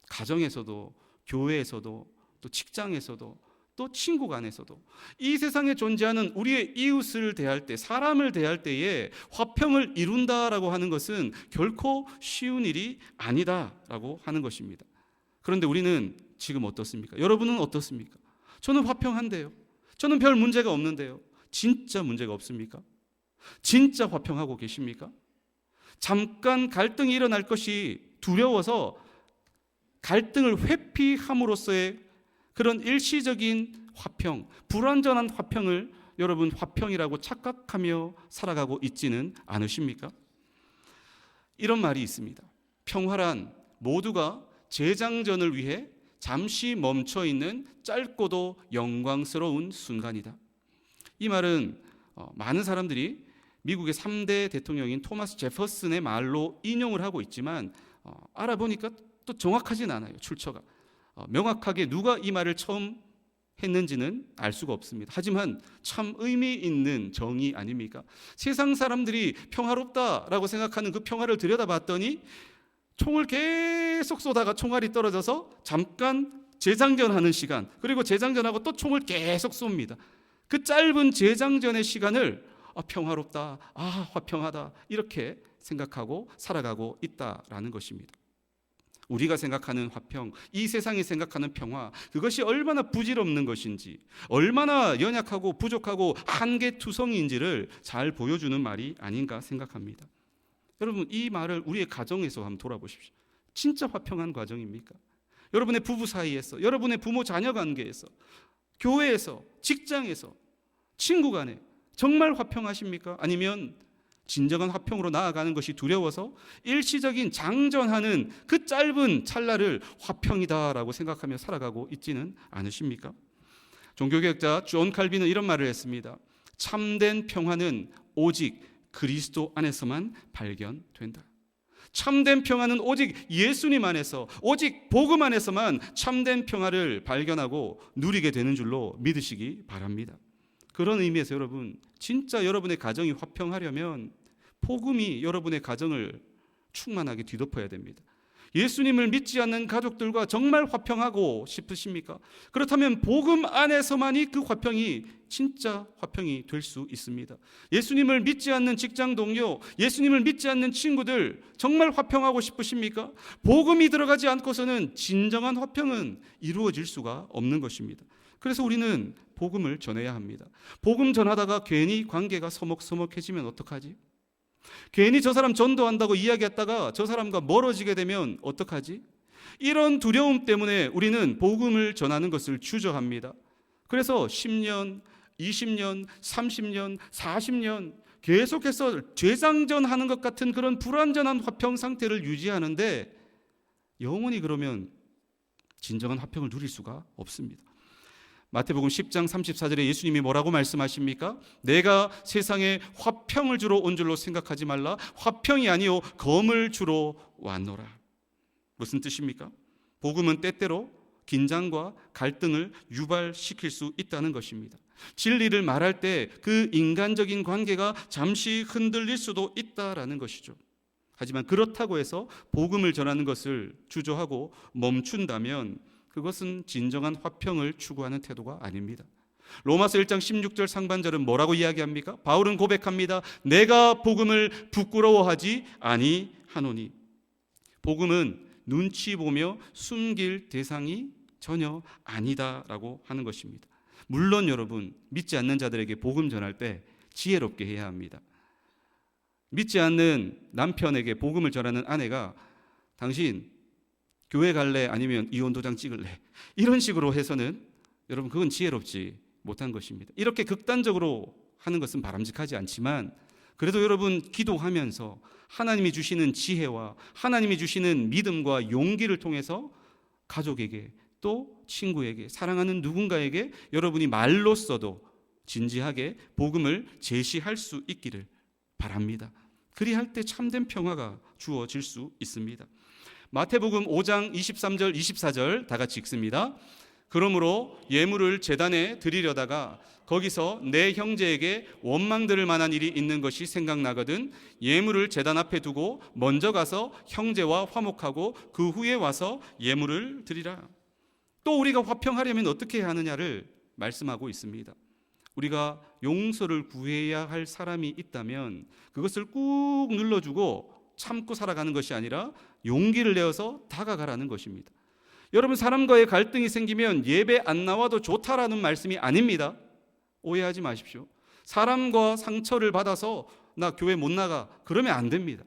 가정에서도 교회에서도 또 직장에서도 또 친구 간에서도 이 세상에 존재하는 우리의 이웃을 대할 때, 사람을 대할 때에 화평을 이룬다라고 하는 것은 결코 쉬운 일이 아니다라고 하는 것입니다. 그런데 우리는 지금 어떻습니까? 여러분은 어떻습니까? 저는 화평한데요. 저는 별 문제가 없는데요. 진짜 문제가 없습니까? 진짜 화평하고 계십니까? 잠깐 갈등이 일어날 것이 두려워서 갈등을 회피함으로써의 그런 일시적인 화평, 불완전한 화평을 여러분 화평이라고 착각하며 살아가고 있지는 않으십니까? 이런 말이 있습니다. 평화란 모두가 재장전을 위해 잠시 멈춰 있는 짧고도 영광스러운 순간이다. 이 말은 많은 사람들이 미국의 3대 대통령인 토마스 제퍼슨의 말로 인용을 하고 있지만 알아보니까 또 정확하진 않아요. 출처가 명확하게 누가 이 말을 처음 했는지는 알 수가 없습니다. 하지만 참 의미 있는 정의 아닙니까? 세상 사람들이 평화롭다라고 생각하는 그 평화를 들여다봤더니 총을 계속 쏘다가 총알이 떨어져서 잠깐 재장전하는 시간, 그리고 재장전하고 또 총을 계속 쏩니다. 그 짧은 재장전의 시간을 평화롭다, 화평하다 이렇게 생각하고 살아가고 있다라는 것입니다. 우리가 생각하는 화평, 이 세상이 생각하는 평화, 그것이 얼마나 부질없는 것인지, 얼마나 연약하고 부족하고 한계투성이인지를 잘 보여주는 말이 아닌가 생각합니다. 여러분, 이 말을 우리의 가정에서 한번 돌아보십시오. 진짜 화평한 가정입니까? 여러분의 부부 사이에서, 여러분의 부모 자녀 관계에서, 교회에서, 직장에서, 친구 간에 정말 화평하십니까? 아니면 진정한 화평으로 나아가는 것이 두려워서 일시적인 장전하는 그 짧은 찰나를 화평이다라고 생각하며 살아가고 있지는 않으십니까? 종교개혁자 존 칼빈은 이런 말을 했습니다. 참된 평화는 오직 그리스도 안에서만 발견된다. 참된 평화는 오직 예수님 안에서, 오직 복음 안에서만 참된 평화를 발견하고 누리게 되는 줄로 믿으시기 바랍니다. 그런 의미에서 여러분, 진짜 여러분의 가정이 화평하려면 복음이 여러분의 가정을 충만하게 뒤덮어야 됩니다. 예수님을 믿지 않는 가족들과 정말 화평하고 싶으십니까? 그렇다면 복음 안에서만이 그 화평이 진짜 화평이 될 수 있습니다. 예수님을 믿지 않는 직장 동료, 예수님을 믿지 않는 친구들 정말 화평하고 싶으십니까? 복음이 들어가지 않고서는 진정한 화평은 이루어질 수가 없는 것입니다. 그래서 우리는 복음을 전해야 합니다. 복음 전하다가 괜히 관계가 서먹서먹해지면 어떡하지? 괜히 저 사람 전도한다고 이야기했다가 저 사람과 멀어지게 되면 어떡하지? 이런 두려움 때문에 우리는 복음을 전하는 것을 주저합니다. 그래서 10년, 20년, 30년, 40년 계속해서 재상전하는 것 같은 그런 불완전한 화평 상태를 유지하는데 영원히 그러면 진정한 화평을 누릴 수가 없습니다. 마태복음 10장 34절에 예수님이 뭐라고 말씀하십니까? 내가 세상에 화평을 주러 온 줄로 생각하지 말라. 화평이 아니요 검을 주러 왔노라. 무슨 뜻입니까? 복음은 때때로 긴장과 갈등을 유발시킬 수 있다는 것입니다. 진리를 말할 때 그 인간적인 관계가 잠시 흔들릴 수도 있다라는 것이죠. 하지만 그렇다고 해서 복음을 전하는 것을 주저하고 멈춘다면 그것은 진정한 화평을 추구하는 태도가 아닙니다. 로마서 1장 16절 상반절은 뭐라고 이야기합니까? 바울은 고백합니다. 내가 복음을 부끄러워하지 아니하노니. 복음은 눈치 보며 숨길 대상이 전혀 아니다라고 하는 것입니다. 물론 여러분, 믿지 않는 자들에게 복음 전할 때 지혜롭게 해야 합니다. 믿지 않는 남편에게 복음을 전하는 아내가 당신 교회 갈래? 아니면 이혼 도장 찍을래? 이런 식으로 해서는 여러분 그건 지혜롭지 못한 것입니다. 이렇게 극단적으로 하는 것은 바람직하지 않지만 그래도 여러분 기도하면서 하나님이 주시는 지혜와 하나님이 주시는 믿음과 용기를 통해서 가족에게 또 친구에게 사랑하는 누군가에게 여러분이 말로써도 진지하게 복음을 제시할 수 있기를 바랍니다. 그리할 때 참된 평화가 주어질 수 있습니다. 마태복음 5장 23절 24절 다 같이 읽습니다. 그러므로 예물을 제단에 드리려다가 거기서 내 형제에게 원망 들을 만한 일이 있는 것이 생각나거든 예물을 제단 앞에 두고 먼저 가서 형제와 화목하고 그 후에 와서 예물을 드리라. 또 우리가 화평하려면 어떻게 해야 하느냐를 말씀하고 있습니다. 우리가 용서를 구해야 할 사람이 있다면 그것을 꾹 눌러주고 참고 살아가는 것이 아니라 용기를 내어서 다가가라는 것입니다. 여러분, 사람과의 갈등이 생기면 예배 안 나와도 좋다라는 말씀이 아닙니다. 오해하지 마십시오. 사람과 상처를 받아서 나 교회 못 나가 그러면 안 됩니다.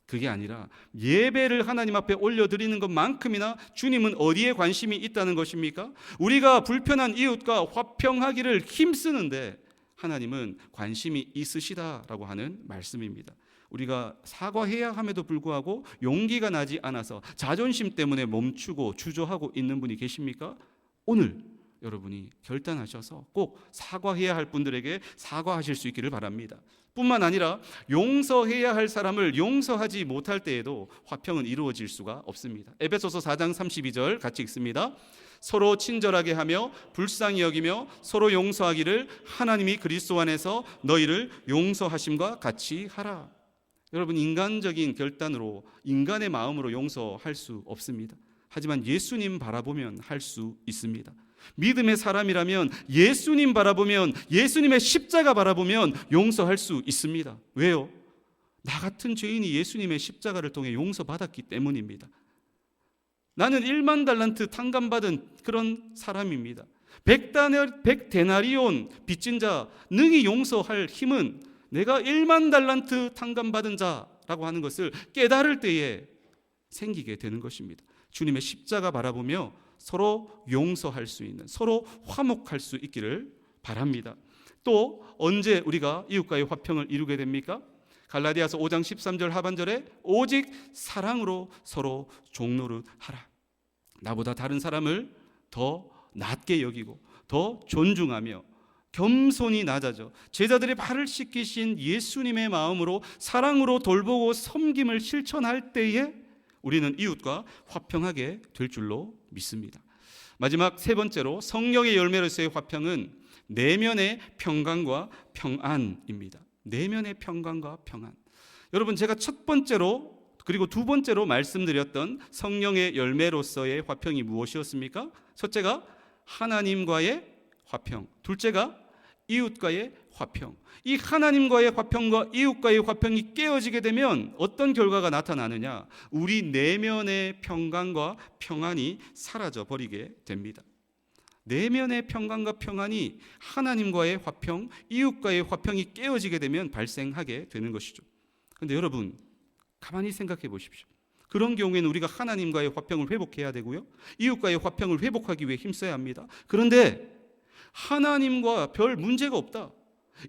그게 아니라 예배를 하나님 앞에 올려드리는 것만큼이나 주님은 어디에 관심이 있다는 것입니까? 우리가 불편한 이웃과 화평하기를 힘쓰는데 하나님은 관심이 있으시다라고 하는 말씀입니다. 우리가 사과해야 함에도 불구하고 용기가 나지 않아서 자존심 때문에 멈추고 주저하고 있는 분이 계십니까? 오늘 여러분이 결단하셔서 꼭 사과해야 할 분들에게 사과하실 수 있기를 바랍니다. 뿐만 아니라 용서해야 할 사람을 용서하지 못할 때에도 화평은 이루어질 수가 없습니다. 에베소서 4장 32절 같이 읽습니다. 서로 친절하게 하며 불쌍히 여기며 서로 용서하기를 하나님이 그리스도 안에서 너희를 용서하심과 같이 하라. 여러분, 인간적인 결단으로 인간의 마음으로 용서할 수 없습니다. 하지만 예수님 바라보면 할 수 있습니다. 믿음의 사람이라면 예수님 바라보면 예수님의 십자가 바라보면 용서할 수 있습니다. 왜요? 나 같은 죄인이 예수님의 십자가를 통해 용서받았기 때문입니다. 나는 1만 달란트 탕감받은 그런 사람입니다. 100데나리온 빚진 자 능히 용서할 힘은 내가 1만 달란트 탕감받은 자라고 하는 것을 깨달을 때에 생기게 되는 것입니다. 주님의 십자가 바라보며 서로 용서할 수 있는, 서로 화목할 수 있기를 바랍니다. 또 언제 우리가 이웃과의 화평을 이루게 됩니까? 갈라디아서 5장 13절 하반절에 오직 사랑으로 서로 종노릇 하라. 나보다 다른 사람을 더 낮게 여기고 더 존중하며 겸손히 낮아져 제자들의 발을 씻기신 예수님의 마음으로 사랑으로 돌보고 섬김을 실천할 때에 우리는 이웃과 화평하게 될 줄로 믿습니다. 마지막 세 번째로 성령의 열매로서의 화평은 내면의 평강과 평안입니다. 내면의 평강과 평안. 여러분, 제가 첫 번째로 그리고 두 번째로 말씀드렸던 성령의 열매로서의 화평이 무엇이었습니까? 첫째가 하나님과의 화평, 둘째가 이웃과의 화평. 이 하나님과의 화평과 이웃과의 화평이 깨어지게 되면 어떤 결과가 나타나느냐? 우리 내면의 평강과 평안이 사라져 버리게 됩니다. 내면의 평강과 평안이 하나님과의 화평, 이웃과의 화평이 깨어지게 되면 발생하게 되는 것이죠. 그런데 여러분, 가만히 생각해 보십시오. 그런 경우에는 우리가 하나님과의 화평을 회복해야 되고요, 이웃과의 화평을 회복하기 위해 힘써야 합니다. 그런데 하나님과 별 문제가 없다,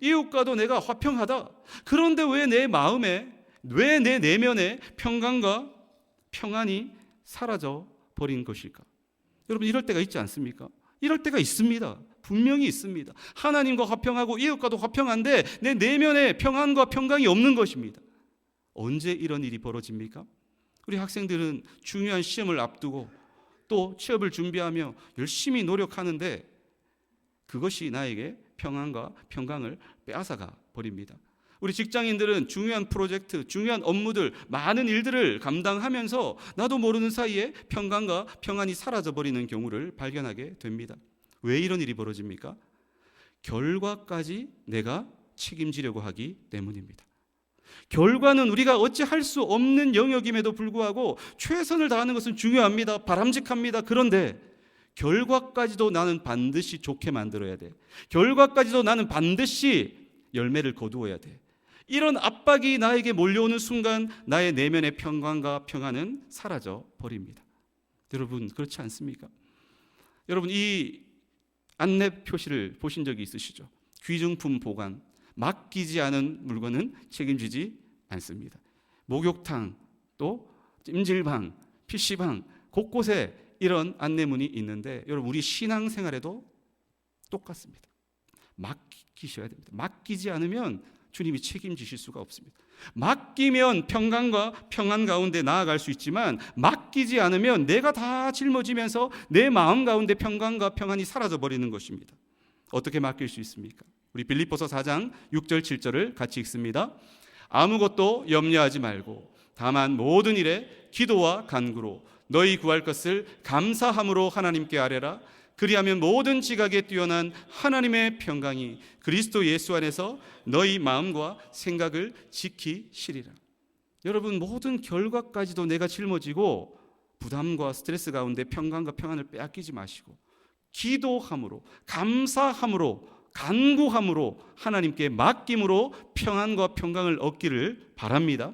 이웃과도 내가 화평하다, 그런데 왜 내 마음에, 왜 내 내면에 평강과 평안이 사라져 버린 것일까? 여러분, 이럴 때가 있지 않습니까? 이럴 때가 있습니다. 분명히 있습니다. 하나님과 화평하고 이웃과도 화평한데 내 내면에 평안과 평강이 없는 것입니다. 언제 이런 일이 벌어집니까? 우리 학생들은 중요한 시험을 앞두고 또 취업을 준비하며 열심히 노력하는데 그것이 나에게 평안과 평강을 빼앗아가 버립니다. 우리 직장인들은 중요한 프로젝트, 중요한 업무들, 많은 일들을 감당하면서 나도 모르는 사이에 평강과 평안이 사라져버리는 경우를 발견하게 됩니다. 왜 이런 일이 벌어집니까? 결과까지 내가 책임지려고 하기 때문입니다. 결과는 우리가 어찌할 수 없는 영역임에도 불구하고 최선을 다하는 것은 중요합니다. 바람직합니다. 그런데 결과까지도 나는 반드시 좋게 만들어야 돼. 결과까지도 나는 반드시 열매를 거두어야 돼. 이런 압박이 나에게 몰려오는 순간 나의 내면의 평강과 평안은 사라져 버립니다. 여러분, 그렇지 않습니까? 여러분, 이 안내 표시를 보신 적이 있으시죠? 귀중품 보관, 맡기지 않은 물건은 책임지지 않습니다. 목욕탕, 또 찜질방, PC방 곳곳에 이런 안내문이 있는데 여러분, 우리 신앙생활에도 똑같습니다. 맡기셔야 됩니다. 맡기지 않으면 주님이 책임지실 수가 없습니다. 맡기면 평강과 평안 가운데 나아갈 수 있지만 맡기지 않으면 내가 다 짊어지면서 내 마음 가운데 평강과 평안이 사라져 버리는 것입니다. 어떻게 맡길 수 있습니까? 우리 빌립보서 4장 6절 7절을 같이 읽습니다. 아무것도 염려하지 말고 다만 모든 일에 기도와 간구로 너희 구할 것을 감사함으로 하나님께 아뢰라. 그리하면 모든 지각에 뛰어난 하나님의 평강이 그리스도 예수 안에서 너희 마음과 생각을 지키시리라. 여러분, 모든 결과까지도 내가 짊어지고 부담과 스트레스 가운데 평강과 평안을 빼앗기지 마시고 기도함으로, 감사함으로, 간구함으로, 하나님께 맡김으로 평안과 평강을 얻기를 바랍니다.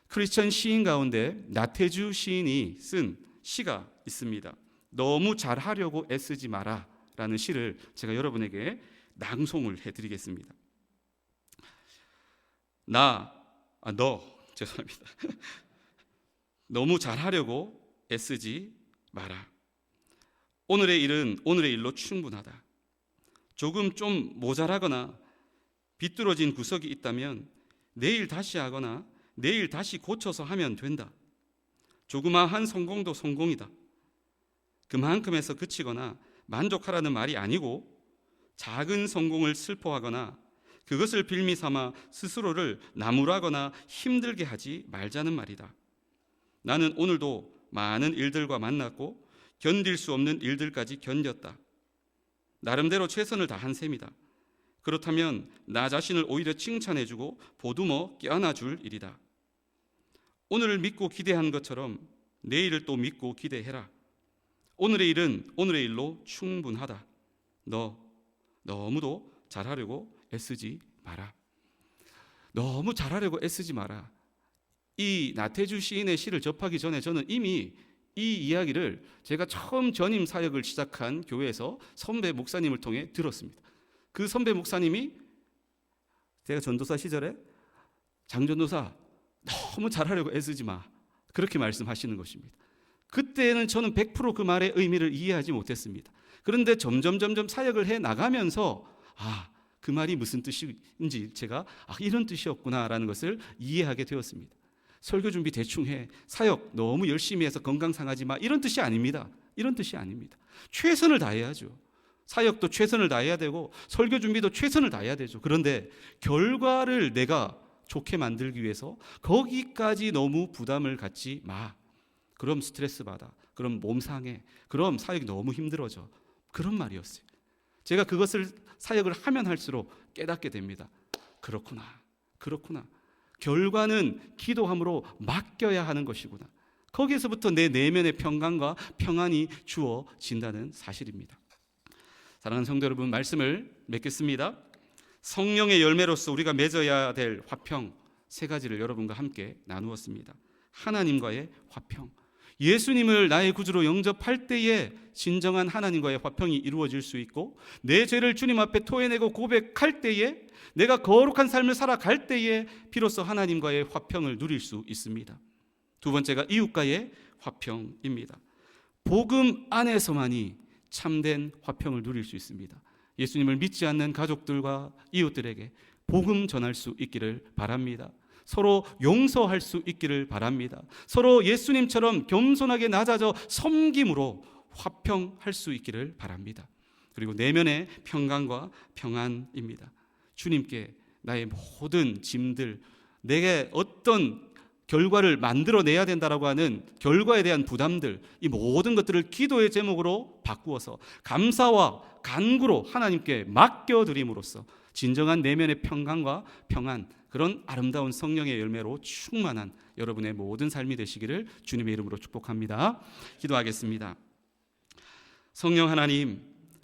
크리스천 시인 가운데 나태주 시인이 쓴 시가 있습니다. 너무 잘하려고 애쓰지 마라 라는 시를 제가 여러분에게 낭송을 해드리겠습니다. 죄송합니다. 너무 잘하려고 애쓰지 마라. 오늘의 일은 오늘의 일로 충분하다. 조금 좀 모자라거나 비뚤어진 구석이 있다면 내일 다시 하거나 내일 다시 고쳐서 하면 된다. 조그마한 성공도 성공이다. 그만큼에서 그치거나 만족하라는 말이 아니고 작은 성공을 슬퍼하거나 그것을 빌미 삼아 스스로를 나무라거나 힘들게 하지 말자는 말이다. 나는 오늘도 많은 일들과 만났고 견딜 수 없는 일들까지 견뎠다. 나름대로 최선을 다한 셈이다. 그렇다면 나 자신을 오히려 칭찬해주고 보듬어 껴안아줄 일이다. 오늘을 믿고 기대한 것처럼 내일을 또 믿고 기대해라. 오늘의 일은 오늘의 일로 충분하다. 너 너무도 잘하려고 애쓰지 마라. 너무 잘하려고 애쓰지 마라. 이 나태주 시인의 시를 접하기 전에 저는 이미 이 이야기를 제가 처음 전임 사역을 시작한 교회에서 선배 목사님을 통해 들었습니다. 그 선배 목사님이 제가 전도사 시절에 장전도사 너무 잘하려고 애쓰지 마, 그렇게 말씀하시는 것입니다. 그때는 저는 100% 그 말의 의미를 이해하지 못했습니다. 그런데 점점 사역을 해 나가면서 그 말이 무슨 뜻인지 제가 이런 뜻이었구나라는 것을 이해하게 되었습니다. 설교 준비 대충 해, 사역 너무 열심히 해서 건강 상하지 마, 이런 뜻이 아닙니다. 이런 뜻이 아닙니다. 최선을 다해야죠. 사역도 최선을 다해야 되고 설교 준비도 최선을 다해야 되죠. 그런데 결과를 내가 좋게 만들기 위해서 거기까지 너무 부담을 갖지 마. 그럼 스트레스 받아, 그럼 몸 상해, 그럼 사역이 너무 힘들어져, 그런 말이었어요. 제가 그것을 사역을 하면 할수록 깨닫게 됩니다. 그렇구나. 결과는 기도함으로 맡겨야 하는 것이구나. 거기에서부터 내 내면의 평강과 평안이 주어진다는 사실입니다. 사랑하는 성도 여러분, 말씀을 맺겠습니다. 성령의 열매로서 우리가 맺어야 될 화평 3가지를 여러분과 함께 나누었습니다. 하나님과의 화평, 예수님을 나의 구주로 영접할 때에 진정한 하나님과의 화평이 이루어질 수 있고, 내 죄를 주님 앞에 토해내고 고백할 때에, 내가 거룩한 삶을 살아갈 때에 비로소 하나님과의 화평을 누릴 수 있습니다. 2번째가 이웃과의 화평입니다. 복음 안에서만이 참된 화평을 누릴 수 있습니다. 예수님을 믿지 않는 가족들과 이웃들에게 복음 전할 수 있기를 바랍니다. 서로 용서할 수 있기를 바랍니다. 서로 예수님처럼 겸손하게 낮아져 섬김으로 화평할 수 있기를 바랍니다. 그리고 내면의 평강과 평안입니다. 주님께 나의 모든 짐들, 내게 어떤 결과를 만들어내야 된다라고 하는 결과에 대한 부담들, 이 모든 것들을 기도의 제목으로 바꾸어서 감사와 간구로 하나님께 맡겨드림으로써 진정한 내면의 평강과 평안, 그런 아름다운 성령의 열매로 충만한 여러분의 모든 삶이 되시기를 주님의 이름으로 축복합니다. 기도하겠습니다. 성령 하나님,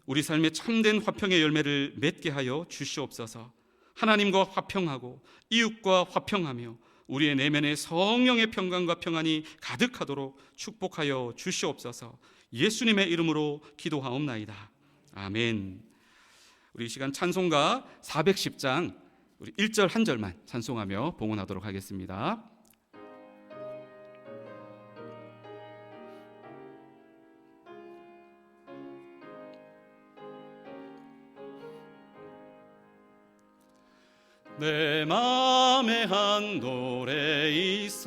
우리 삶에 참된 화평의 열매를 맺게 하여 주시옵소서. 하나님과 화평하고 이웃과 화평하며 우리의 내면에 성령의 평강과 평안이 가득하도록 축복하여 주시옵소서. 예수님의 이름으로 기도하옵나이다. 아멘. 우리 이 시간 찬송가 410장 우리 1절 한 절만 찬송하며 봉헌하도록 하겠습니다. 내 맘에 한 노래 있어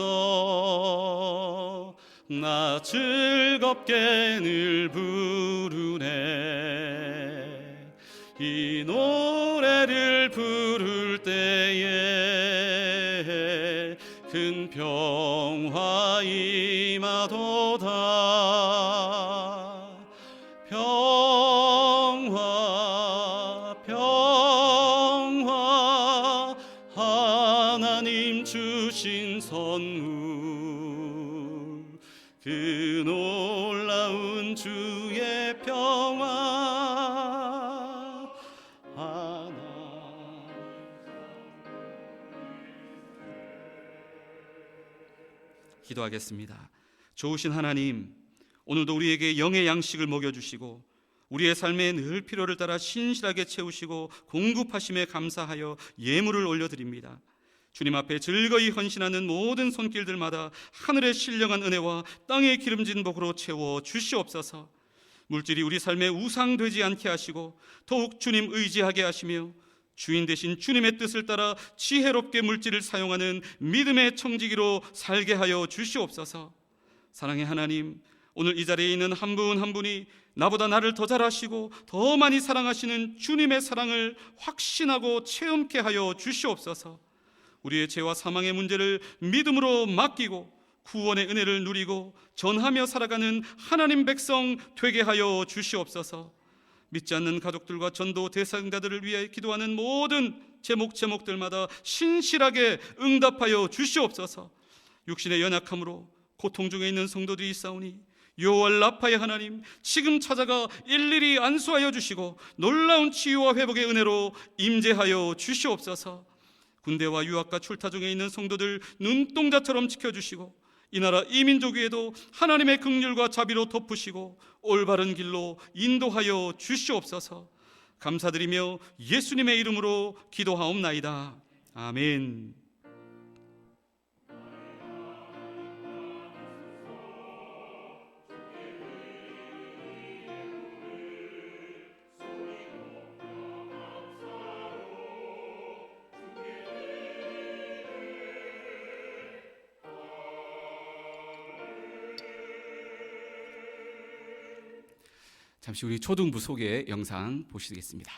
나 즐겁게 늘 부르네. 이 노래를 부를 때에 큰 평화 임하도다. 평화 평화 하나님 주신 선물, 그 놀라운 주의 평화 기도하겠습니다. 좋으신 하나님, 오늘도 우리에게 영의 양식을 먹여주시고 우리의 삶에 늘 필요를 따라 신실하게 채우시고 공급하심에 감사하여 예물을 올려드립니다. 주님 앞에 즐거이 헌신하는 모든 손길들마다 하늘의 신령한 은혜와 땅의 기름진 복으로 채워 주시옵소서. 물질이 우리 삶에 우상되지 않게 하시고 더욱 주님 의지하게 하시며 주인 되신 주님의 뜻을 따라 지혜롭게 물질을 사용하는 믿음의 청지기로 살게 하여 주시옵소서. 사랑의 하나님, 오늘 이 자리에 있는 한 분 한 분이 나보다 나를 더 잘 아시고 더 많이 사랑하시는 주님의 사랑을 확신하고 체험케 하여 주시옵소서. 우리의 죄와 사망의 문제를 믿음으로 맡기고 구원의 은혜를 누리고 전하며 살아가는 하나님 백성 되게 하여 주시옵소서. 믿지 않는 가족들과 전도 대상자들을 위해 기도하는 모든 제목들마다 신실하게 응답하여 주시옵소서. 육신의 연약함으로 고통 중에 있는 성도들이 있사오니 여호와 라파의 하나님, 지금 찾아가 일일이 안수하여 주시고 놀라운 치유와 회복의 은혜로 임재하여 주시옵소서. 군대와 유학과 출타 중에 있는 성도들 눈동자처럼 지켜주시고 이 나라 이 민족 위에도 하나님의 긍휼과 자비로 덮으시고 올바른 길로 인도하여 주시옵소서. 감사드리며 예수님의 이름으로 기도하옵나이다. 아멘. 잠시 우리 초등부 소개 영상 보시겠습니다.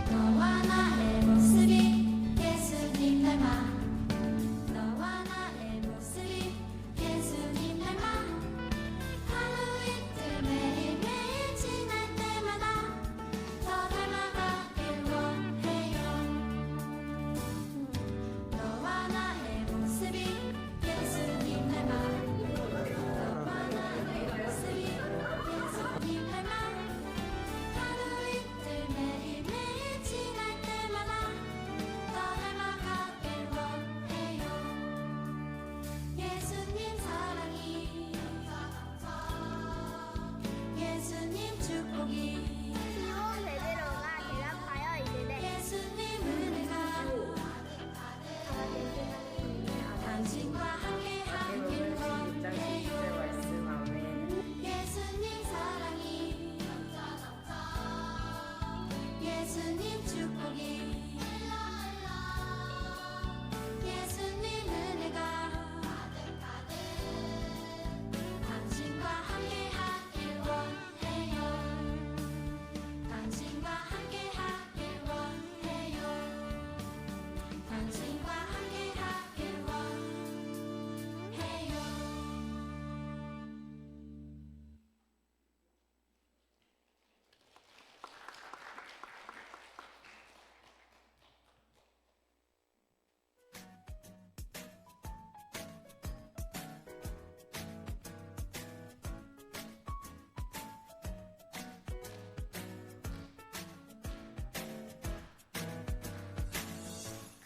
너와 나의 모습이 예수님 닮아 너와 나의 모습이 예수님 닮아 하루 이틀 매일매일 지날 때마다 더 닮아가길 원해요. 너와 나의 모습이 예수님 닮아 너와 나의 모습이 예수님 닮아 하루 이틀 매일매일 지날 때마다 더 닮아가길 원해요. 예수님 사랑이 예수님 축복이 시온 베드로가 대답하여 이르되 예수님 은혜가 당신과 함께한 길 원해요. 예수님 사랑이 예수님 축복이 예수님 은혜가 당신과 함께하길 원해요. 당신과 함께하길 원해요. 당신과 함께하길 원해요.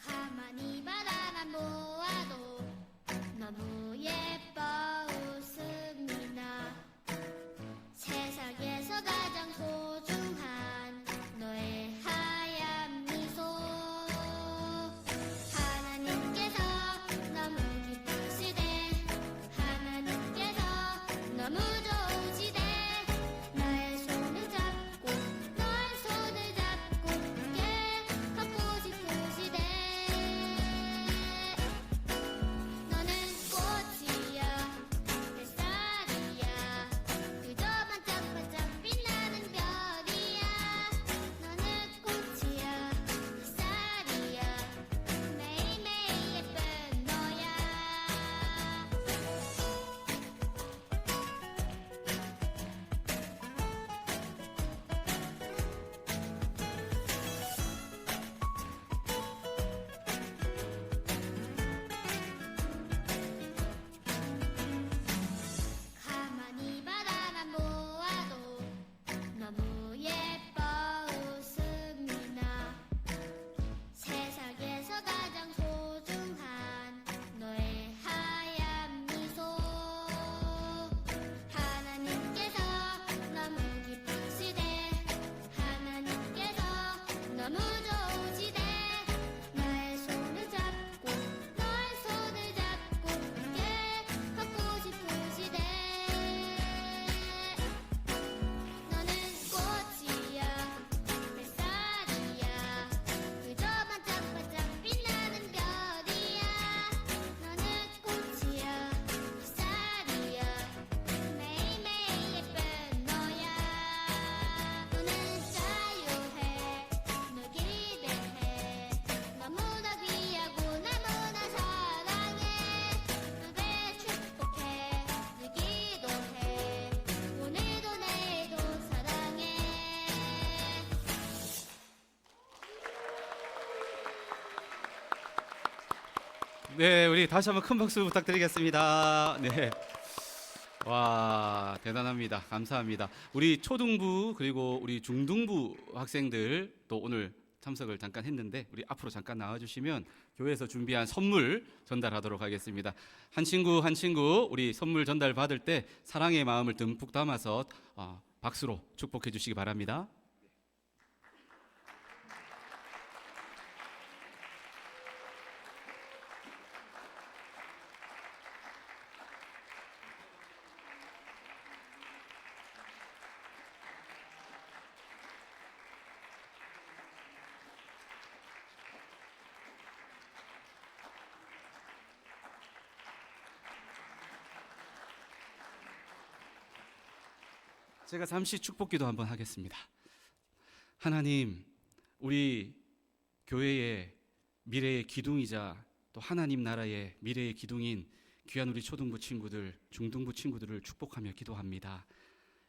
가만히 바라만 보아도 너무 예뻐 웃음이 나 세상에서 가장 소중한 너의 하얀 미소 하나님께서 너무 기쁘시대 하나님께서 너무 좋으시대 나의 손을 잡고 너의 손을 잡고 함께 걷고 싶으시대 너는 꽃이야 햇살이야 그저 반짝반짝 빛나는 별이야 너는 꽃이야 햇살이야 매일매일 예쁜 너야 가만히 바라만 보아도 너무 예뻐 웃음이 나 세상에서 가장 소중한 너의 하얀 미소 하나님께서 너무 기쁘시대 하나님께서 너무 좋으시대 나의 손을 잡고 너의 손을 잡고 함께 걷고 싶으시대 너는 꽃이야 햇살이야 그저 반짝반짝 빛나는 별이야 너는 꽃이야 햇살이야 매일매일 예쁜 너야 너는 자유해 널 기대해 너무나 귀하고 너무나 사랑해 너를 축복해 늘 기도해 오늘도 내일도 사랑해 네, 우리 다시 한번 큰 박수 부탁드리겠습니다. 네. 와, 대단합니다. 감사합니다. 우리 초등부 그리고 우리 중등부 학생들 또 오늘 참석을 잠깐 했는데 우리 앞으로 잠깐 나와 주시면 교회에서 준비한 선물 전달하도록 하겠습니다. 한 친구 한 친구 우리 선물 전달 받을 때 사랑의 마음을 듬뿍 담아서 박수로 축복해 주시기 바랍니다. 제가 잠시 축복기도 한번 하겠습니다. 하나님, 우리 교회의 미래의 기둥이자 또 하나님 나라의 미래의 기둥인 귀한 우리 초등부 친구들, 중등부 친구들을 축복하며 기도합니다.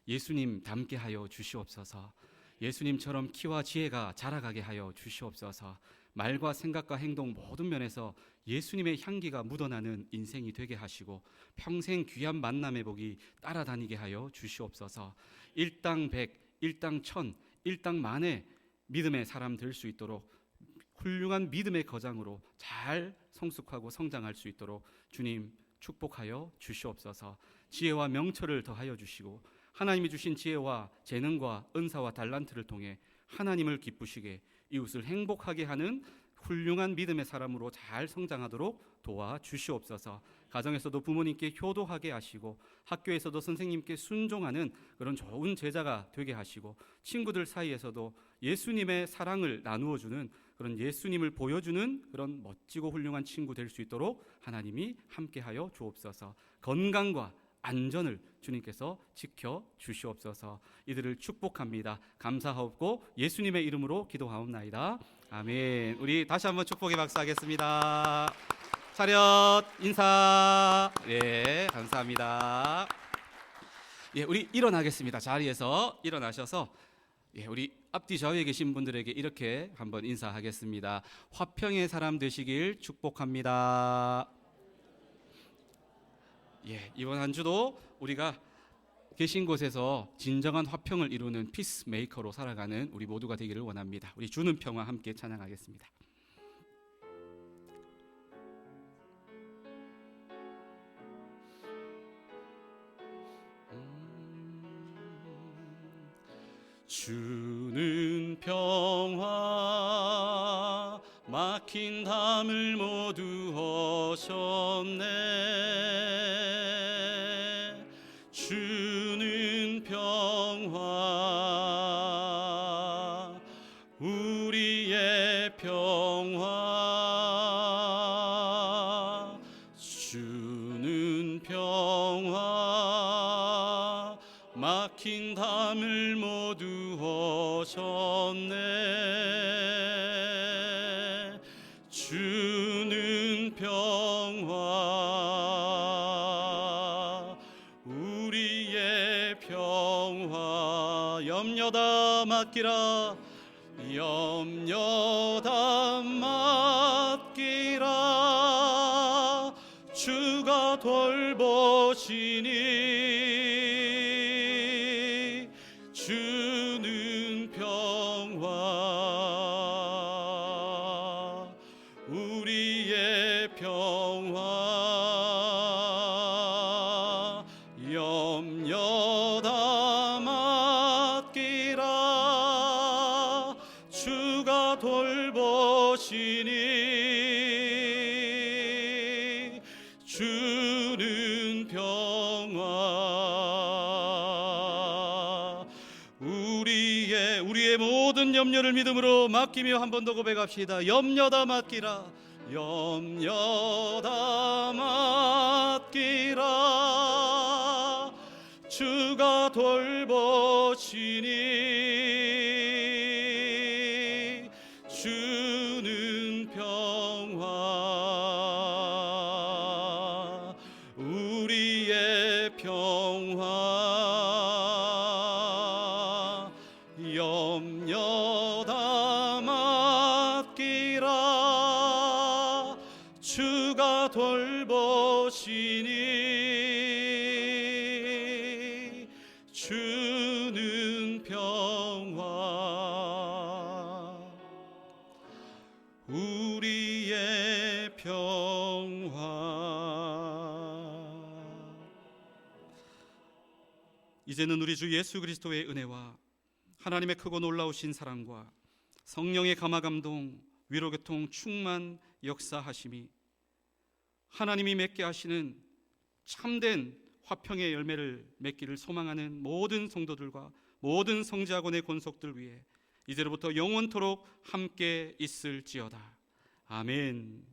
예수님 닮게 하여 주시옵소서. 예수님처럼 키와 지혜가 자라가게 하여 주시옵소서. 말과 생각과 행동 모든 면에서 예수님의 향기가 묻어나는 인생이 되게 하시고 평생 귀한 만남의 복이 따라다니게 하여 주시옵소서. 일당 백, 일당 천, 일당 만의 믿음의 사람 될 수 있도록 훌륭한 믿음의 거장으로 잘 성숙하고 성장할 수 있도록 주님 축복하여 주시옵소서. 지혜와 명철을 더하여 주시고 하나님이 주신 지혜와 재능과 은사와 달란트를 통해 하나님을 기쁘시게 이웃을 행복하게 하는 훌륭한 믿음의 사람으로 잘 성장하도록 도와주시옵소서. 가정에서도 부모님께 효도하게 하시고 학교에서도 선생님께 순종하는 그런 좋은 제자가 되게 하시고 친구들 사이에서도 예수님의 사랑을 나누어주는 그런 예수님을 보여주는 그런 멋지고 훌륭한 친구 될 수 있도록 하나님이 함께하여 주옵소서. 건강과 안전을 주님께서 지켜 주시옵소서. 이들을 축복합니다. 감사하옵고 예수님의 이름으로 기도하옵나이다. 아멘. 우리 다시 한번 축복의 박수 하겠습니다. 차렷 인사. 네, 감사합니다. 예, 우리 일어나겠습니다. 자리에서 일어나셔서 우리 앞뒤 좌우에 계신 분들에게 이렇게 한번 인사하겠습니다. 화평의 사람 되시길 축복합니다. 이번 한 주도 우리가 계신 곳에서 진정한 화평을 이루는 피스메이커로 살아가는 우리 모두가 되기를 원합니다. 우리 주는 평화 함께 찬양하겠습니다. 주는 평화 막힌 담을 모두 허셨네. 주는 평화 우리의 평화 주는 평화 막힌 담을 모두 허셨네. 주는 평화 우리의 평화 염려다 맡기라 염려다 맡기라 주가 돌보시니 주는 평화 우리의 평화 염려다 맡기라 주가 돌보시니 주는 평화 우리의 모든 염려를 믿음으로 맡기며 한 번 더 고백합시다. 염려다 맡기라 염려다 맡기라 주가 돌보시니 주는 평화 우리의 평화 염려다 맡기라 주가 돌보시니 주는 평화 우리의 평화. 이제는 우리 주 예수 그리스도의 은혜와 하나님의 크고 놀라우신 사랑과 성령의 감화감동 위로교통 충만 역사하심이 하나님이 맺게 하시는 참된 화평의 열매를 맺기를 소망하는 모든 성도들과 모든 성지학원의 권속들 위해 이제로부터 영원토록 함께 있을지어다. 아멘.